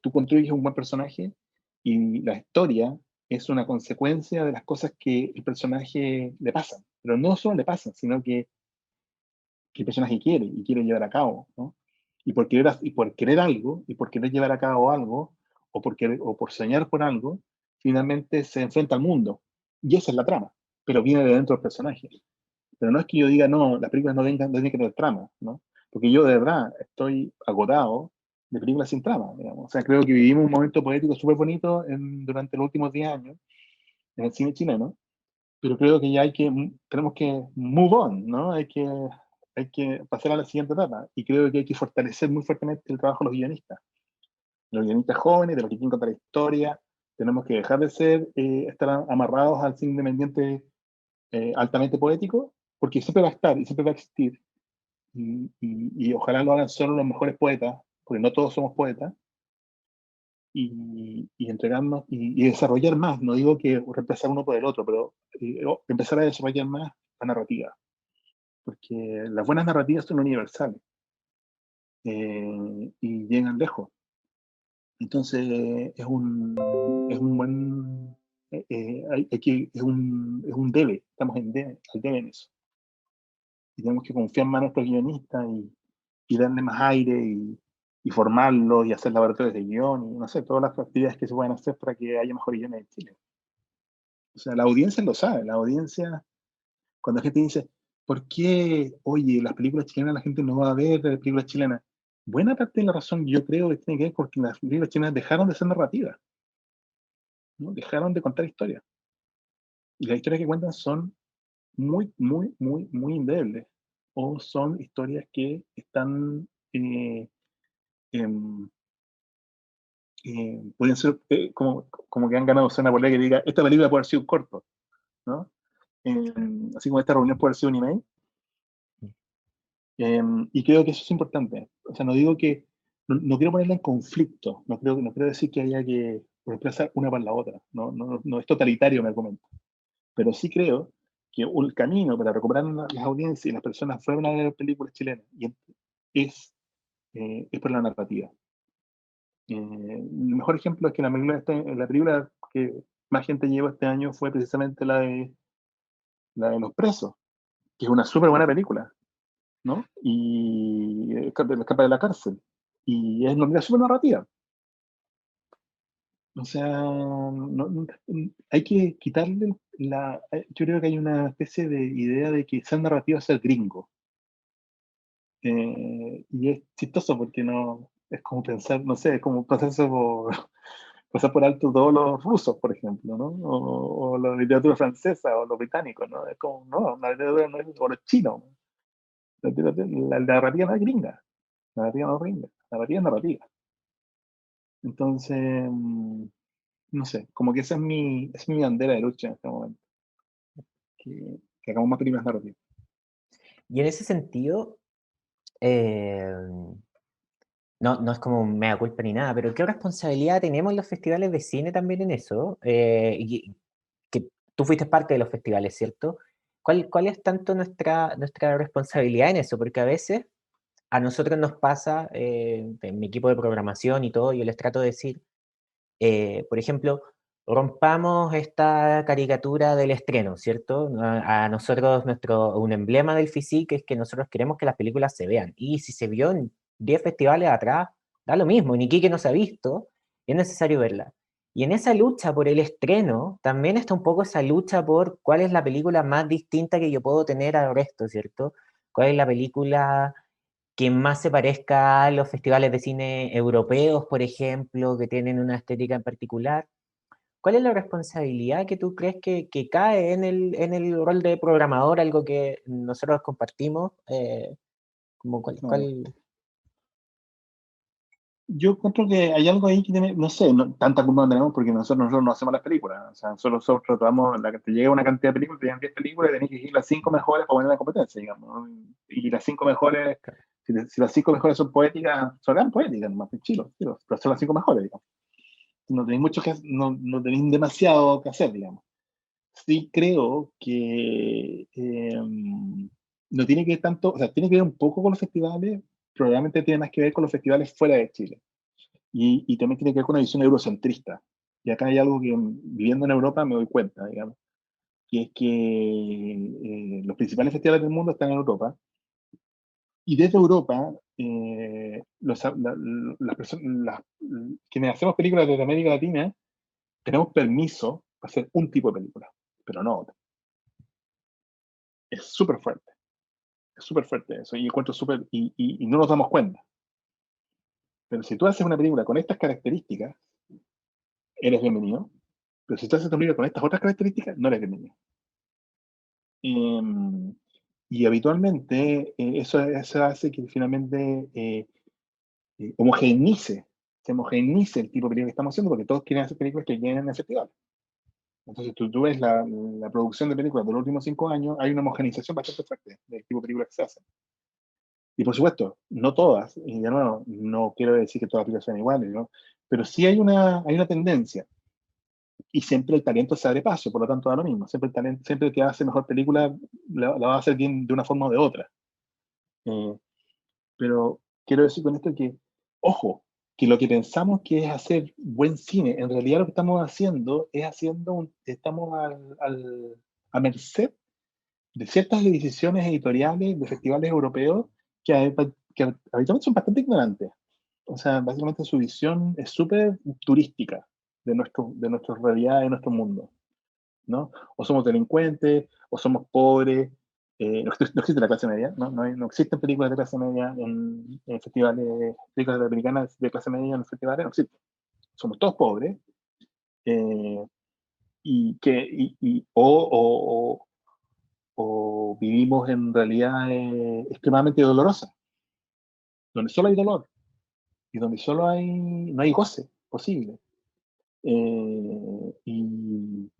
tú construyes un buen personaje y la historia es una consecuencia de las cosas que el personaje le pasan. Pero no solo le pasan, sino que el personaje quiere y quiere llevar a cabo, ¿no? Y por querer algo, y por querer llevar a cabo algo, o por soñar por algo, finalmente se enfrenta al mundo. Y esa es la trama, pero viene de dentro del personaje. Pero no es que yo diga, no, las películas no tienen que tener trama, ¿no? Porque yo de verdad estoy agotado de películas sin trama, digamos. O sea, creo que vivimos un momento poético súper bonito durante los últimos 10 años en el cine chileno, pero creo que ya tenemos que move on, ¿no? Hay que pasar a la siguiente etapa. Y creo que hay que fortalecer muy fuertemente el trabajo de los guionistas jóvenes, de los que quieren contar la historia. Tenemos que dejar de estar amarrados al cine independiente altamente poético, porque siempre va a estar y siempre va a existir. Y ojalá lo hagan solo los mejores poetas, porque no todos somos poetas, y entregarnos y desarrollar más. No digo que reemplazar uno por el otro, pero empezar a desarrollar más la narrativa. porque las buenas narrativas son universales y llegan lejos. Entonces es un buen, es un debe, estamos al debe en eso. Y tenemos que confiar más en nuestros guionistas y darle más aire y formarlos y hacer laboratorios de guión y no sé, todas las actividades que se pueden hacer para que haya mejor guiones en Chile. O sea, la audiencia lo sabe, la audiencia, cuando la gente dice, ¿por qué, oye, las películas chilenas la gente no va a ver las películas chilenas? Buena parte de la razón yo creo que tiene que ver porque las películas chilenas dejaron de ser narrativas, ¿no? Dejaron de contar historias. Y las historias que cuentan son muy, muy, muy, muy endebles. O son historias que están, em, pueden ser como que han ganado una polea que diga, esta película puede haber sido un corto, ¿no? Así como esta reunión puede haber sido un email. Y creo que eso es importante. O sea, no digo que, no quiero ponerla en conflicto, no quiero decir que haya que reemplazar una para la otra, no es totalitario mi argumento, pero sí creo que un camino para recuperar las audiencias y las personas fueran a ver películas chilenas es, es por la narrativa. El mejor ejemplo es que la película que más gente llevó este año fue precisamente la de Los Presos, que es una súper buena película, ¿no? Y escapa de la cárcel. Y es una súper narrativa. O sea, hay que quitarle yo creo que hay una especie de idea de que ser narrativa es ser gringo. Y es chistoso porque no, es como pensar, no sé, es como pasar por alto todos los rusos, por ejemplo, ¿no? O la literatura francesa o los británicos, ¿no? Es como, no, la literatura no es, o los chinos. La narrativa no es gringa. La narrativa no es gringa. La narrativa es narrativa. Entonces, no sé, como que esa es mi bandera de lucha en este momento. Que hagamos más películas narrativas. Y en ese sentido, eh, no es como un mea culpa ni nada, pero ¿qué responsabilidad tenemos los festivales de cine también en eso? Y que tú fuiste parte de los festivales, ¿cierto? ¿Cuál es tanto nuestra responsabilidad en eso? Porque a veces a nosotros nos pasa, en mi equipo de programación y todo, yo les trato de decir, por ejemplo, rompamos esta caricatura del estreno, ¿cierto? A nosotros, un emblema del FICIC es que nosotros queremos que las películas se vean. Y si se vio en 10 festivales atrás, da lo mismo, ni que no se ha visto, es necesario verla. Y en esa lucha por el estreno, también está un poco esa lucha por cuál es la película más distinta que yo puedo tener al resto, ¿cierto? ¿Cuál es la película que más se parezca a los festivales de cine europeos, por ejemplo, que tienen una estética en particular? ¿Cuál es la responsabilidad que tú crees que cae en el rol de programador, algo que nosotros compartimos? Como No. Yo encuentro que hay algo ahí que tiene, no sé, tanta culpa no tenemos porque nosotros no hacemos las películas. O sea, nosotros tratamos, te llega una cantidad de películas, te llegan 10 películas y tenés que elegir las 5 mejores para poner en la competencia, digamos, ¿no? Y las 5 mejores, si las 5 mejores son poéticas, son poéticas, más chilos, pero son las 5 mejores, digamos. No tenéis no tenéis demasiado que hacer, digamos. Sí creo que no tiene que ver tanto, o sea, tiene que ver un poco con los festivales, probablemente tiene más que ver con los festivales fuera de Chile. Y también tiene que ver con una visión eurocentrista. Y acá hay algo que viviendo en Europa me doy cuenta, digamos, que es que los principales festivales del mundo están en Europa. Y desde Europa, quienes hacemos películas desde América Latina, tenemos permiso para hacer un tipo de película, pero no otra. Es súper fuerte. Es súper fuerte eso. Y encuentro súper. Y no nos damos cuenta. Pero si tú haces una película con estas características, eres bienvenido. Pero si tú haces una película con estas otras características, no eres bienvenido. Y habitualmente eso hace que finalmente se homogeneice el tipo de película que estamos haciendo, porque todos quieren hacer películas que lleguen en el festival. Entonces tú ves la producción de películas de los últimos 5 años, hay una homogeneización bastante fuerte del tipo de películas que se hacen. Y por supuesto, no todas, y de nuevo, no quiero decir que todas las películas sean iguales, ¿no? Pero sí hay una tendencia y siempre el talento se abre paso, por lo tanto da lo mismo. Siempre el talento, siempre el que hace mejor película la va a hacer bien de una forma o de otra. Pero quiero decir con esto que, ojo, que lo que pensamos que es hacer buen cine, en realidad lo que estamos haciendo es estamos a merced de ciertas decisiones editoriales de festivales europeos que habitualmente son bastante ignorantes. O sea, básicamente su visión es súper turística de nuestra realidad, de nuestro mundo, ¿no? O somos delincuentes, o somos pobres, no existe la clase media, ¿no? No existen películas de clase media en festivales, películas americanas de clase media en festivales, no existen. Somos todos pobres, eh, o vivimos en realidades extremadamente dolorosas, donde solo hay dolor y donde no hay goce posible. Y,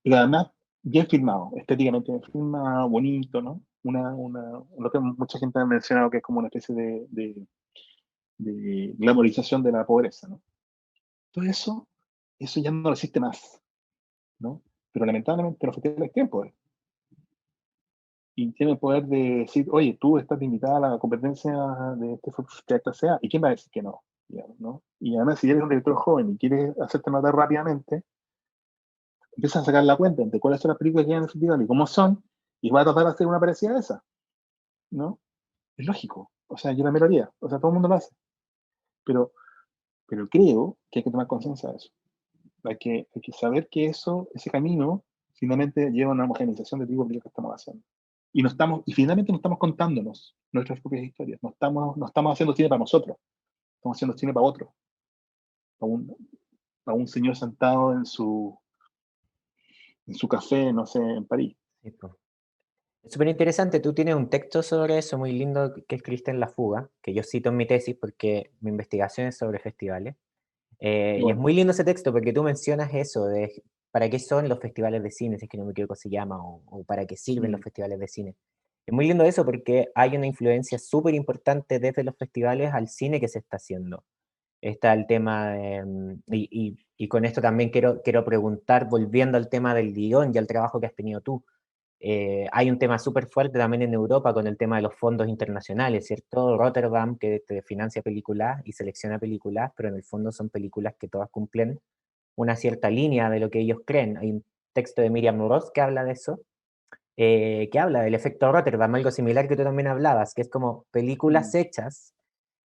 pero además bien filmado, estéticamente bien filmado, bonito, ¿no? Lo que mucha gente ha mencionado que es como una especie de glamorización de la pobreza, ¿no? Todo eso ya no existe más, ¿no? Pero lamentablemente los festivales tienen poder. Y tienen el poder de decir, oye, tú estás invitada a la competencia de este festival sea, ¿y quién va a decir que no? Digamos, ¿no? Y además, si eres un director joven y quieres hacerte notar rápidamente, empiezas a sacar la cuenta de cuáles son las películas que hay en el festival y cómo son, y vas a tratar de hacer una parecida a esa, ¿no? Es lógico. O sea, yo también lo haría. O sea, todo el mundo lo hace. Pero, pero creo que hay que tomar conciencia de eso. Hay que saber que ese camino, finalmente lleva a una homogenización de tipo de que estamos haciendo. Y finalmente no estamos contándonos nuestras propias historias. No estamos haciendo cine para nosotros. Estamos haciendo cine para otro. Para un señor sentado en su café, no sé, en París. Sí, po. Es súper interesante, tú tienes un texto sobre eso muy lindo que escribiste en La Fuga, que yo cito en mi tesis porque mi investigación es sobre festivales. Y es Bueno, muy lindo ese texto porque tú mencionas eso de para qué son los festivales de cine, si es que no me equivoco se llama, o para qué sirven los mm, festivales de cine. Es muy lindo eso porque hay una influencia súper importante desde los festivales al cine que se está haciendo. Está el tema de, y con esto también quiero preguntar, volviendo al tema del guión y al trabajo que has tenido tú. Hay un tema súper fuerte también en Europa con el tema de los fondos internacionales, ¿cierto? Rotterdam que te financia películas y selecciona películas, pero en el fondo son películas que todas cumplen una cierta línea de lo que ellos creen. Hay un texto de Miriam Ross que habla de eso, que habla del efecto Rotterdam, algo similar que tú también hablabas, que es como películas mm. hechas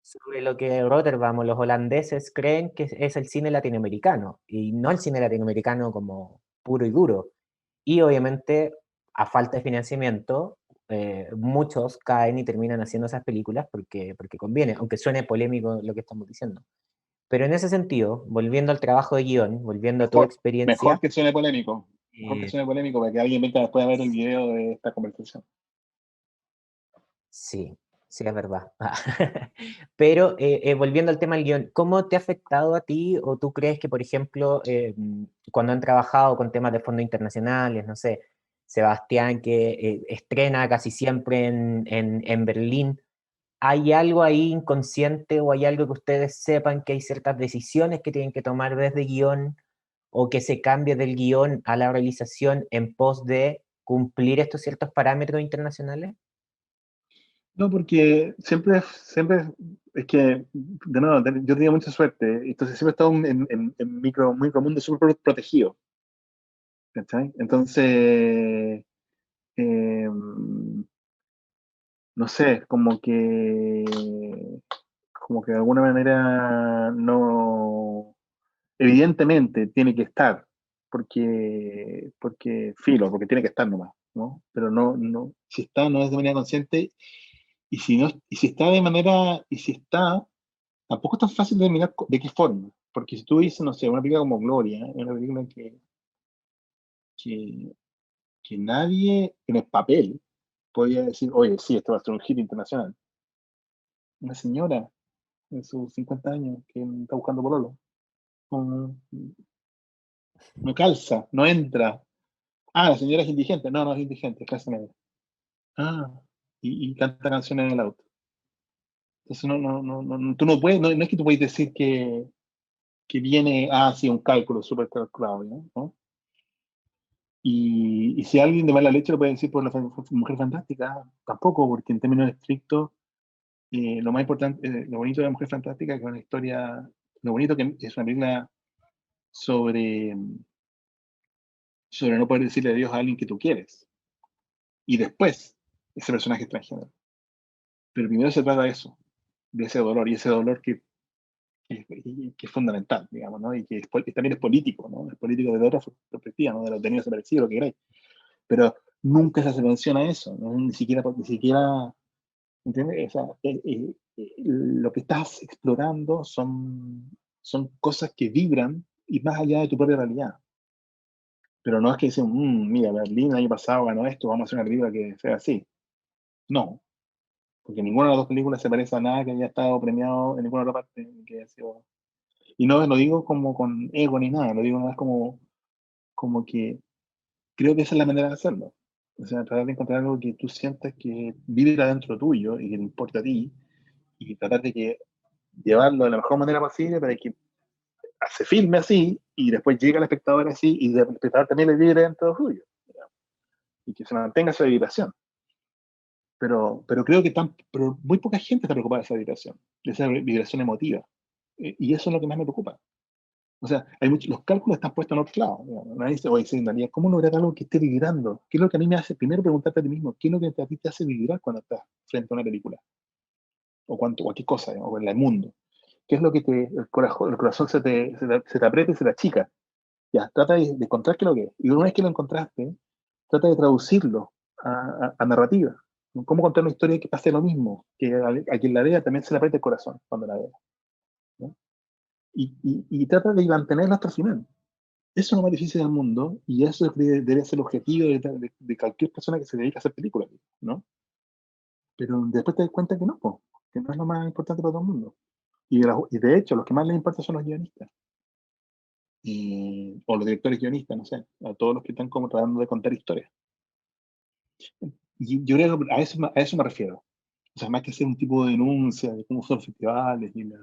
sobre lo que Rotterdam o los holandeses creen que es el cine latinoamericano, y no el cine latinoamericano como puro y duro. Y obviamente, a falta de financiamiento, muchos caen y terminan haciendo esas películas porque conviene, aunque suene polémico lo que estamos diciendo. Pero en ese sentido, volviendo al trabajo de guión, volviendo a tu Mejor experiencia, que suene polémico. Mejor que eh, suene polémico para que alguien venga después a ver el video de esta conversación. sí, sí, es verdad. Pero volviendo al tema del guión, ¿cómo te ha afectado a ti o tú crees que, por ejemplo, cuando han trabajado con temas de fondos internacionales, no sé, Sebastián que estrena casi siempre en Berlín, ¿hay algo ahí inconsciente o hay algo que ustedes sepan que hay ciertas decisiones que tienen que tomar desde guión o que se cambie del guión a la realización en pos de cumplir estos ciertos parámetros internacionales? No, porque siempre es que, de nuevo, yo tenía mucha suerte, entonces siempre he estado en micromundo súper protegido, ¿cachai? Entonces, eh, no sé, como que de alguna manera no, evidentemente tiene que estar, porque tiene que estar nomás, ¿no? Pero no, si está, no es de manera consciente, y si no, y si está, tampoco es tan fácil de determinar de qué forma, porque si tú dices, no sé, una película como Gloria, es una película que, que nadie en el papel podía decir, oye, sí, esto va a ser un hit internacional. Una señora en sus 50 años que está buscando pololo, no, no calza, no entra. Ah, la señora es indigente. No, no es indigente, es clase media. Ah, y canta canciones en el auto. Entonces tú no puedes, no es que tú puedes decir que viene, sí, un cálculo súper calculado, ¿no? Y si alguien de mala leche lo puede decir por la Mujer Fantástica, tampoco, porque en términos estrictos, lo más importante, lo bonito de la Mujer Fantástica es que es una historia, lo bonito que es una película sobre, sobre no poder decirle adiós a alguien que tú quieres, y después ese personaje es transgénero. Pero primero se trata de eso, de ese dolor, y ese dolor que es fundamental, digamos, ¿no? Y que también es político, ¿no? Es político desde otra perspectiva, ¿no? De los detenidos desaparecidos, lo que queráis. Pero nunca se hace mención a eso, ¿no? Ni siquiera, ¿entiendes? O sea, lo que estás explorando son cosas que vibran y más allá de tu propia realidad. Pero no es que dicen, mira, Berlín el año pasado ganó esto, vamos a hacer una película que sea así. No, porque ninguna de las dos películas se parece a nada que haya estado premiado en ninguna otra parte. Que haya sido... Y no lo digo como con ego ni nada, lo digo nada más como que creo que esa es la manera de hacerlo. O sea, tratar de encontrar algo que tú sientas que vibra dentro tuyo y que te importa a ti, y tratar de que llevarlo de la mejor manera posible para que se filme así y después llegue al espectador así y el espectador también le vibre dentro suyo, digamos, y que se mantenga esa vibración. Pero creo que pero muy poca gente está preocupada de esa vibración emotiva. Y eso es lo que más me preocupa. O sea, los cálculos están puestos en otro lado. Nadie dice, oye, sí, María, ¿cómo lograr algo que esté vibrando? ¿Qué es lo que a mí me hace? Primero preguntarte a ti mismo, ¿qué es lo que a ti te hace vibrar cuando estás frente a una película? O cualquier cosa, o en el mundo. ¿Qué es lo que el corazón se te aprieta y se te achica? Ya, trata de encontrar qué es lo que es. Y una vez que lo encontraste, trata de traducirlo a narrativa. ¿Cómo contar una historia que pase lo mismo? Que a quien la vea también se le apriete el corazón cuando la vea, ¿no? Y trata de mantenerla hasta el final. Eso es lo más difícil del mundo y eso debe ser el objetivo de cualquier persona que se dedica a hacer películas, ¿no? Pero después te das cuenta que no, po, que no es lo más importante para todo el mundo. Y de hecho, los que más les importa son los guionistas. O los directores guionistas, no sé, a todos los que están como tratando de contar historias. Y yo creo que a eso me refiero. O sea, más que hacer un tipo de denuncia de cómo son los festivales y la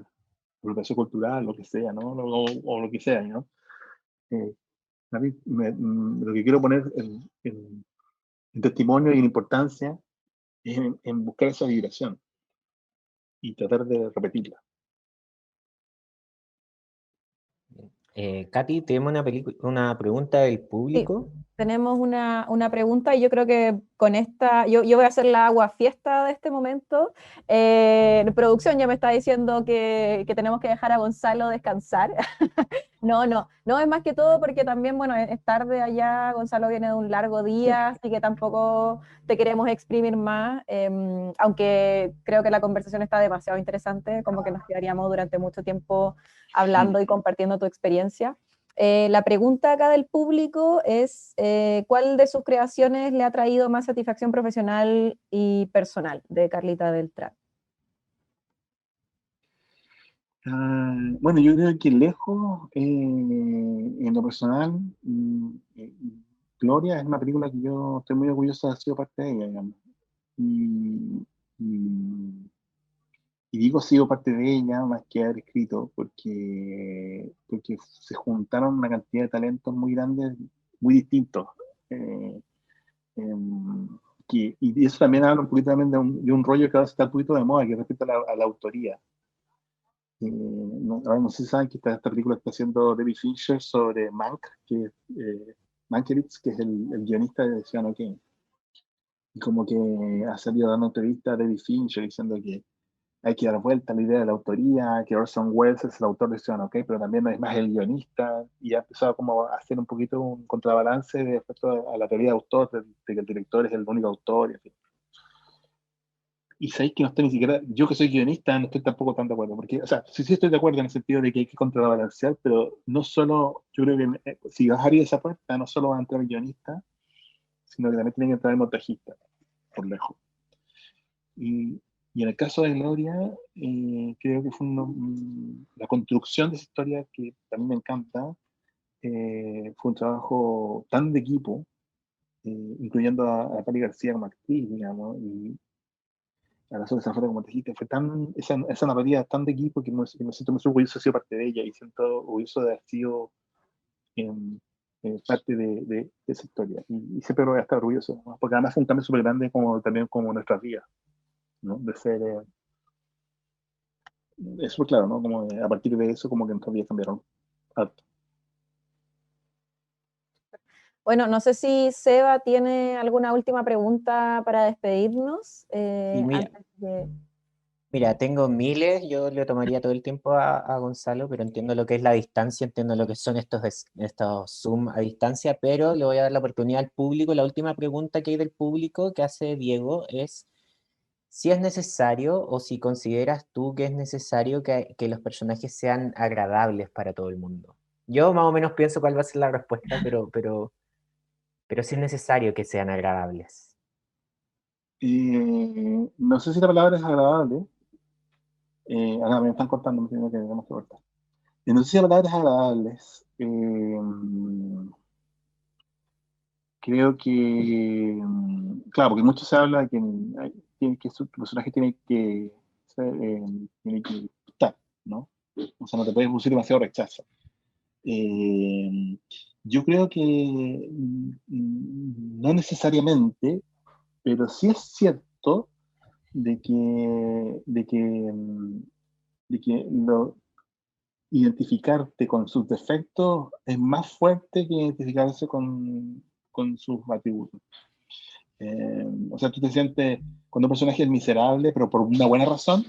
apropiación cultural, lo que sea, ¿no? O lo que sea, ¿no? Eh, a mí lo que quiero poner en testimonio y en importancia es en buscar esa vibración y tratar de repetirla. Katy, tenemos una pregunta del Sí, público. tenemos una pregunta y yo creo que con esta, yo voy a hacer la agua fiesta de este momento. La producción ya me está diciendo que tenemos que dejar a Gonzalo descansar. No, es más que todo porque también, bueno, es tarde allá, Gonzalo viene de un largo Sí. día, así que tampoco te queremos exprimir más, aunque creo que la conversación está demasiado interesante, como que nos quedaríamos durante mucho tiempo hablando y compartiendo tu experiencia. La pregunta acá del público es, ¿cuál de sus creaciones le ha traído más satisfacción profesional y personal de Carlita Beltrán? Bueno, yo creo que lejos, en lo personal, Gloria es una película que yo estoy muy orgulloso de haber sido parte de ella, digamos. Y, y, y digo sido parte de ella más que haber escrito, porque se juntaron una cantidad de talentos muy grandes, muy distintos. eh, em, y eso también habla un poquito también de un rollo que ahora está un poquito de moda, que respecto a la autoría. No sé si saben que esta película está haciendo David Fincher sobre Mank, Mankiewicz, que es el guionista de Ciudadano Kane. Y como que ha salido dando entrevistas a David Fincher diciendo que hay que dar vuelta a la idea de la autoría, que Orson Welles es el autor de Ciudadano Kane, pero también es más el guionista, y ha empezado como a hacer un poquito un contrabalance respecto a la teoría de autor, de que el director es el único autor, y así. Y sabéis que no estoy ni siquiera, yo que soy guionista, no estoy tampoco tan de acuerdo, porque, o sea, sí estoy de acuerdo en el sentido de que hay que contrabalancear, pero no solo, yo creo que si vas a abrir esa puerta, no solo va a entrar el guionista, sino que también tiene que entrar el montajista, por lejos. Y, y en el caso de Gloria, creo que fue la construcción de esa historia que también me encanta, fue un trabajo tan de equipo, incluyendo a Pali García como actriz, digamos, a la zona de San Fernando, como te dijiste, fue tan, esa narrativa tan de equipo que me siento muy orgulloso de haber sido parte de ella y siento orgulloso de haber sido parte de esa historia. Y siempre voy a estar orgulloso, ¿no? Porque además fue un cambio súper grande como, también como nuestras vidas, ¿no? De ser, es súper claro, ¿no? Como a partir de eso, como que nuestras vidas cambiaron harto. Bueno, no sé si Seba tiene alguna última pregunta para despedirnos. Y mira, Antes de... Mira, tengo miles, yo le tomaría todo el tiempo a Gonzalo, pero entiendo lo que es la distancia, entiendo lo que son estos Zoom a distancia, pero le voy a dar la oportunidad al público. La última pregunta que hay del público que hace Diego es si es necesario o si consideras tú que es necesario que los personajes sean agradables para todo el mundo. Yo más o menos pienso cuál va a ser la respuesta, pero si es necesario que sean agradables. No sé si la palabra es agradable. Ahora me están cortando, me tengo que cortar. No sé si la palabra es agradables. Creo que, claro, porque mucho se habla de que su personaje tiene que gustar, ¿no? O sea, no te puedes producir demasiado rechazo. Eh, yo creo que no necesariamente, pero sí es cierto de que, de que, de que identificarte con sus defectos es más fuerte que identificarse con sus atributos. O sea, tú te sientes, cuando un personaje es miserable, pero por una buena razón,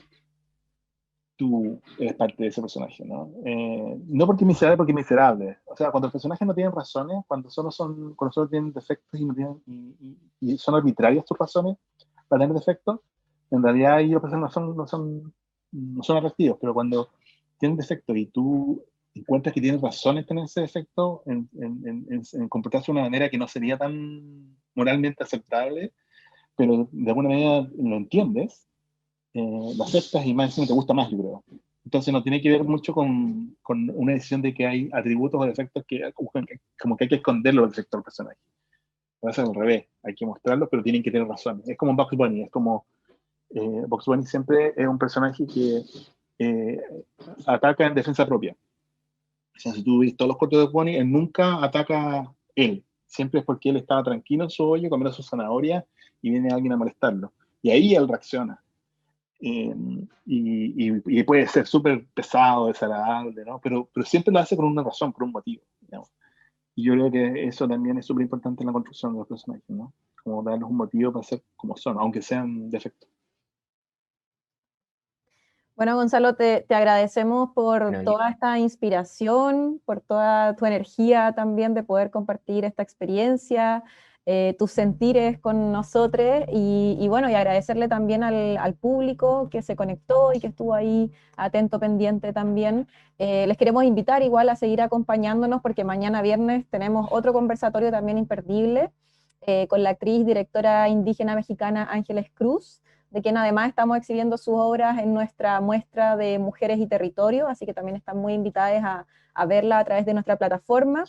tú eres parte de ese personaje, ¿no? No porque es miserable, porque es miserable. O sea, cuando el personaje no tiene razones, cuando solo tienen defectos y son arbitrarias tus razones para tener defectos, en realidad ellos no son atractivos, pero cuando tienen defectos y tú encuentras que tienen razones tener ese defecto en comportarse de una manera que no sería tan moralmente aceptable, pero de alguna manera lo entiendes, lo aceptas y más encima te gusta más, yo creo. Entonces no tiene que ver mucho con una decisión de que hay atributos o defectos como que hay que esconder los defectos del personaje. Va a ser al revés, hay que mostrarlos, pero tienen que tener razón. Es como Bugs Bunny, es como Bugs Bunny siempre es un personaje que eh, ataca en defensa propia. O sea, si tú ves todos los cortos de Bugs Bunny, él nunca ataca él. Siempre es porque él estaba tranquilo en su hoyo, comiendo su zanahoria y viene alguien a molestarlo. Y ahí él reacciona. Y puede ser súper pesado, desagradable, ¿no? Pero siempre lo hace por una razón, por un motivo, digamos. Y yo creo que eso también es súper importante en la construcción de los personajes, ¿no? Como darles un motivo para ser como son, aunque sean defectos. Bueno, Gonzalo, te agradecemos por Bueno, toda esta inspiración, por toda tu energía también de poder compartir esta experiencia, tus sentires con nosotros y bueno, y agradecerle también al público que se conectó y que estuvo ahí atento, pendiente también. Les queremos invitar igual a seguir acompañándonos porque mañana viernes tenemos otro conversatorio también imperdible con la actriz, directora indígena mexicana Ángeles Cruz, de quien además estamos exhibiendo sus obras en nuestra muestra de Mujeres y Territorio, así que también están muy invitadas a verla a través de nuestra plataforma.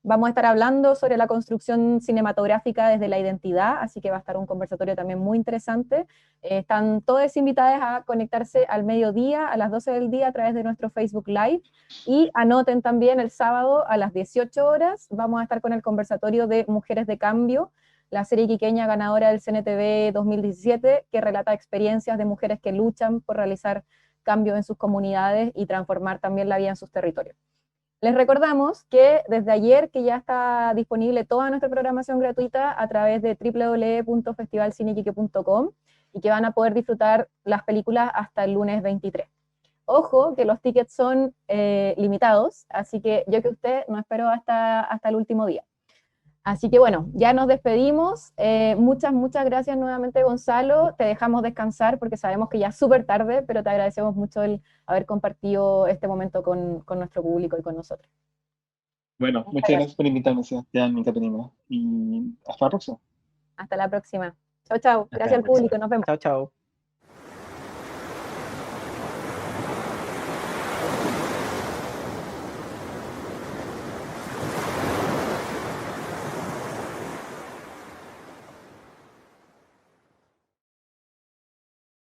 Vamos a estar hablando sobre la construcción cinematográfica desde la identidad, así que va a estar un conversatorio también muy interesante. Están todas invitadas a conectarse al mediodía, a las 12 del día, a través de nuestro Facebook Live. Y anoten también el sábado a las 18 horas, vamos a estar con el conversatorio de Mujeres de Cambio, la serie quiqueña ganadora del CNTV 2017, que relata experiencias de mujeres que luchan por realizar cambios en sus comunidades y transformar también la vida en sus territorios. Les recordamos que desde ayer que ya está disponible toda nuestra programación gratuita a través de www.festivalcinequique.com y que van a poder disfrutar las películas hasta el lunes 23. Ojo que los tickets son limitados, así que yo que usted no espero hasta el último día. Así que bueno, ya nos despedimos. Muchas gracias nuevamente, Gonzalo. Te dejamos descansar porque sabemos que ya es súper tarde, pero te agradecemos mucho el haber compartido este momento con nuestro público y con nosotros. Bueno, Muchas muchas gracias. gracias por invitarme, Sebastián y Caterina. Y hasta la próxima. Hasta la próxima. Chao, chao. hasta Gracias la al próxima. público. Nos vemos. Chao, chao.